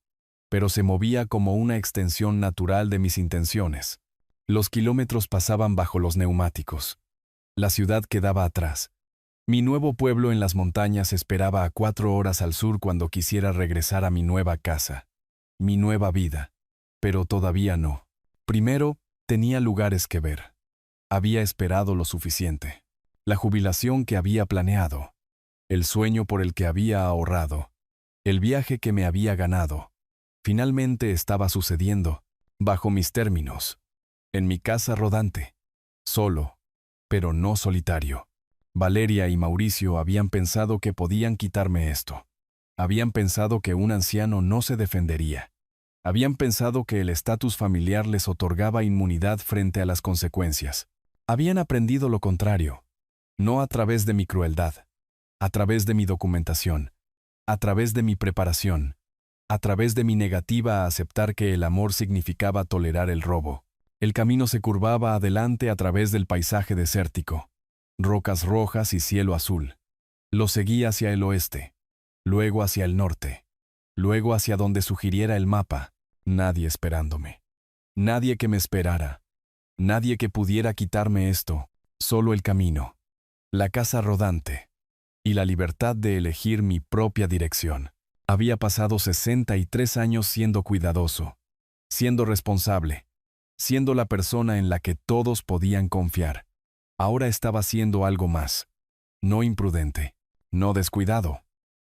pero se movía como una extensión natural de mis intenciones. Los kilómetros pasaban bajo los neumáticos. La ciudad quedaba atrás. Mi nuevo pueblo en las montañas esperaba a 4 horas al sur cuando quisiera regresar a mi nueva casa, mi nueva vida. Pero todavía no. Primero, tenía lugares que ver. Había esperado lo suficiente. La jubilación que había planeado, el sueño por el que había ahorrado, el viaje que me había ganado, finalmente estaba sucediendo, bajo mis términos, en mi casa rodante, solo, pero no solitario. Valeria y Mauricio habían pensado que podían quitarme esto. Habían pensado que un anciano no se defendería. Habían pensado que el estatus familiar les otorgaba inmunidad frente a las consecuencias. Habían aprendido lo contrario. No a través de mi crueldad, a través de mi documentación, a través de mi preparación, a través de mi negativa a aceptar que el amor significaba tolerar el robo. El camino se curvaba adelante a través del paisaje desértico, rocas rojas y cielo azul. Lo seguí hacia el oeste, luego hacia el norte, luego hacia donde sugiriera el mapa, nadie esperándome. Nadie que me esperara, nadie que pudiera quitarme esto, solo el camino. La casa rodante. y la libertad de elegir mi propia dirección. Había pasado 63 años siendo cuidadoso, siendo responsable, siendo la persona en la que todos podían confiar. Ahora estaba haciendo algo más. No imprudente, no descuidado,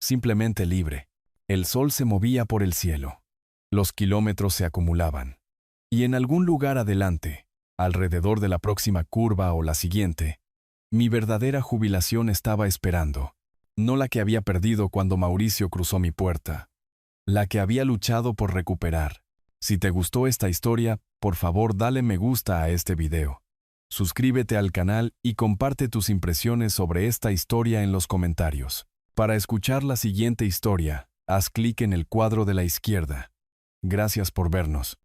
simplemente libre. El sol se movía por el cielo. Los kilómetros se acumulaban. Y en algún lugar adelante, alrededor de la próxima curva o la siguiente, mi verdadera jubilación estaba esperando. No la que había perdido cuando Mauricio cruzó mi puerta. La que había luchado por recuperar. Si te gustó esta historia, por favor dale me gusta a este video. Suscríbete al canal y comparte tus impresiones sobre esta historia en los comentarios. Para escuchar la siguiente historia, haz clic en el cuadro de la izquierda. Gracias por vernos.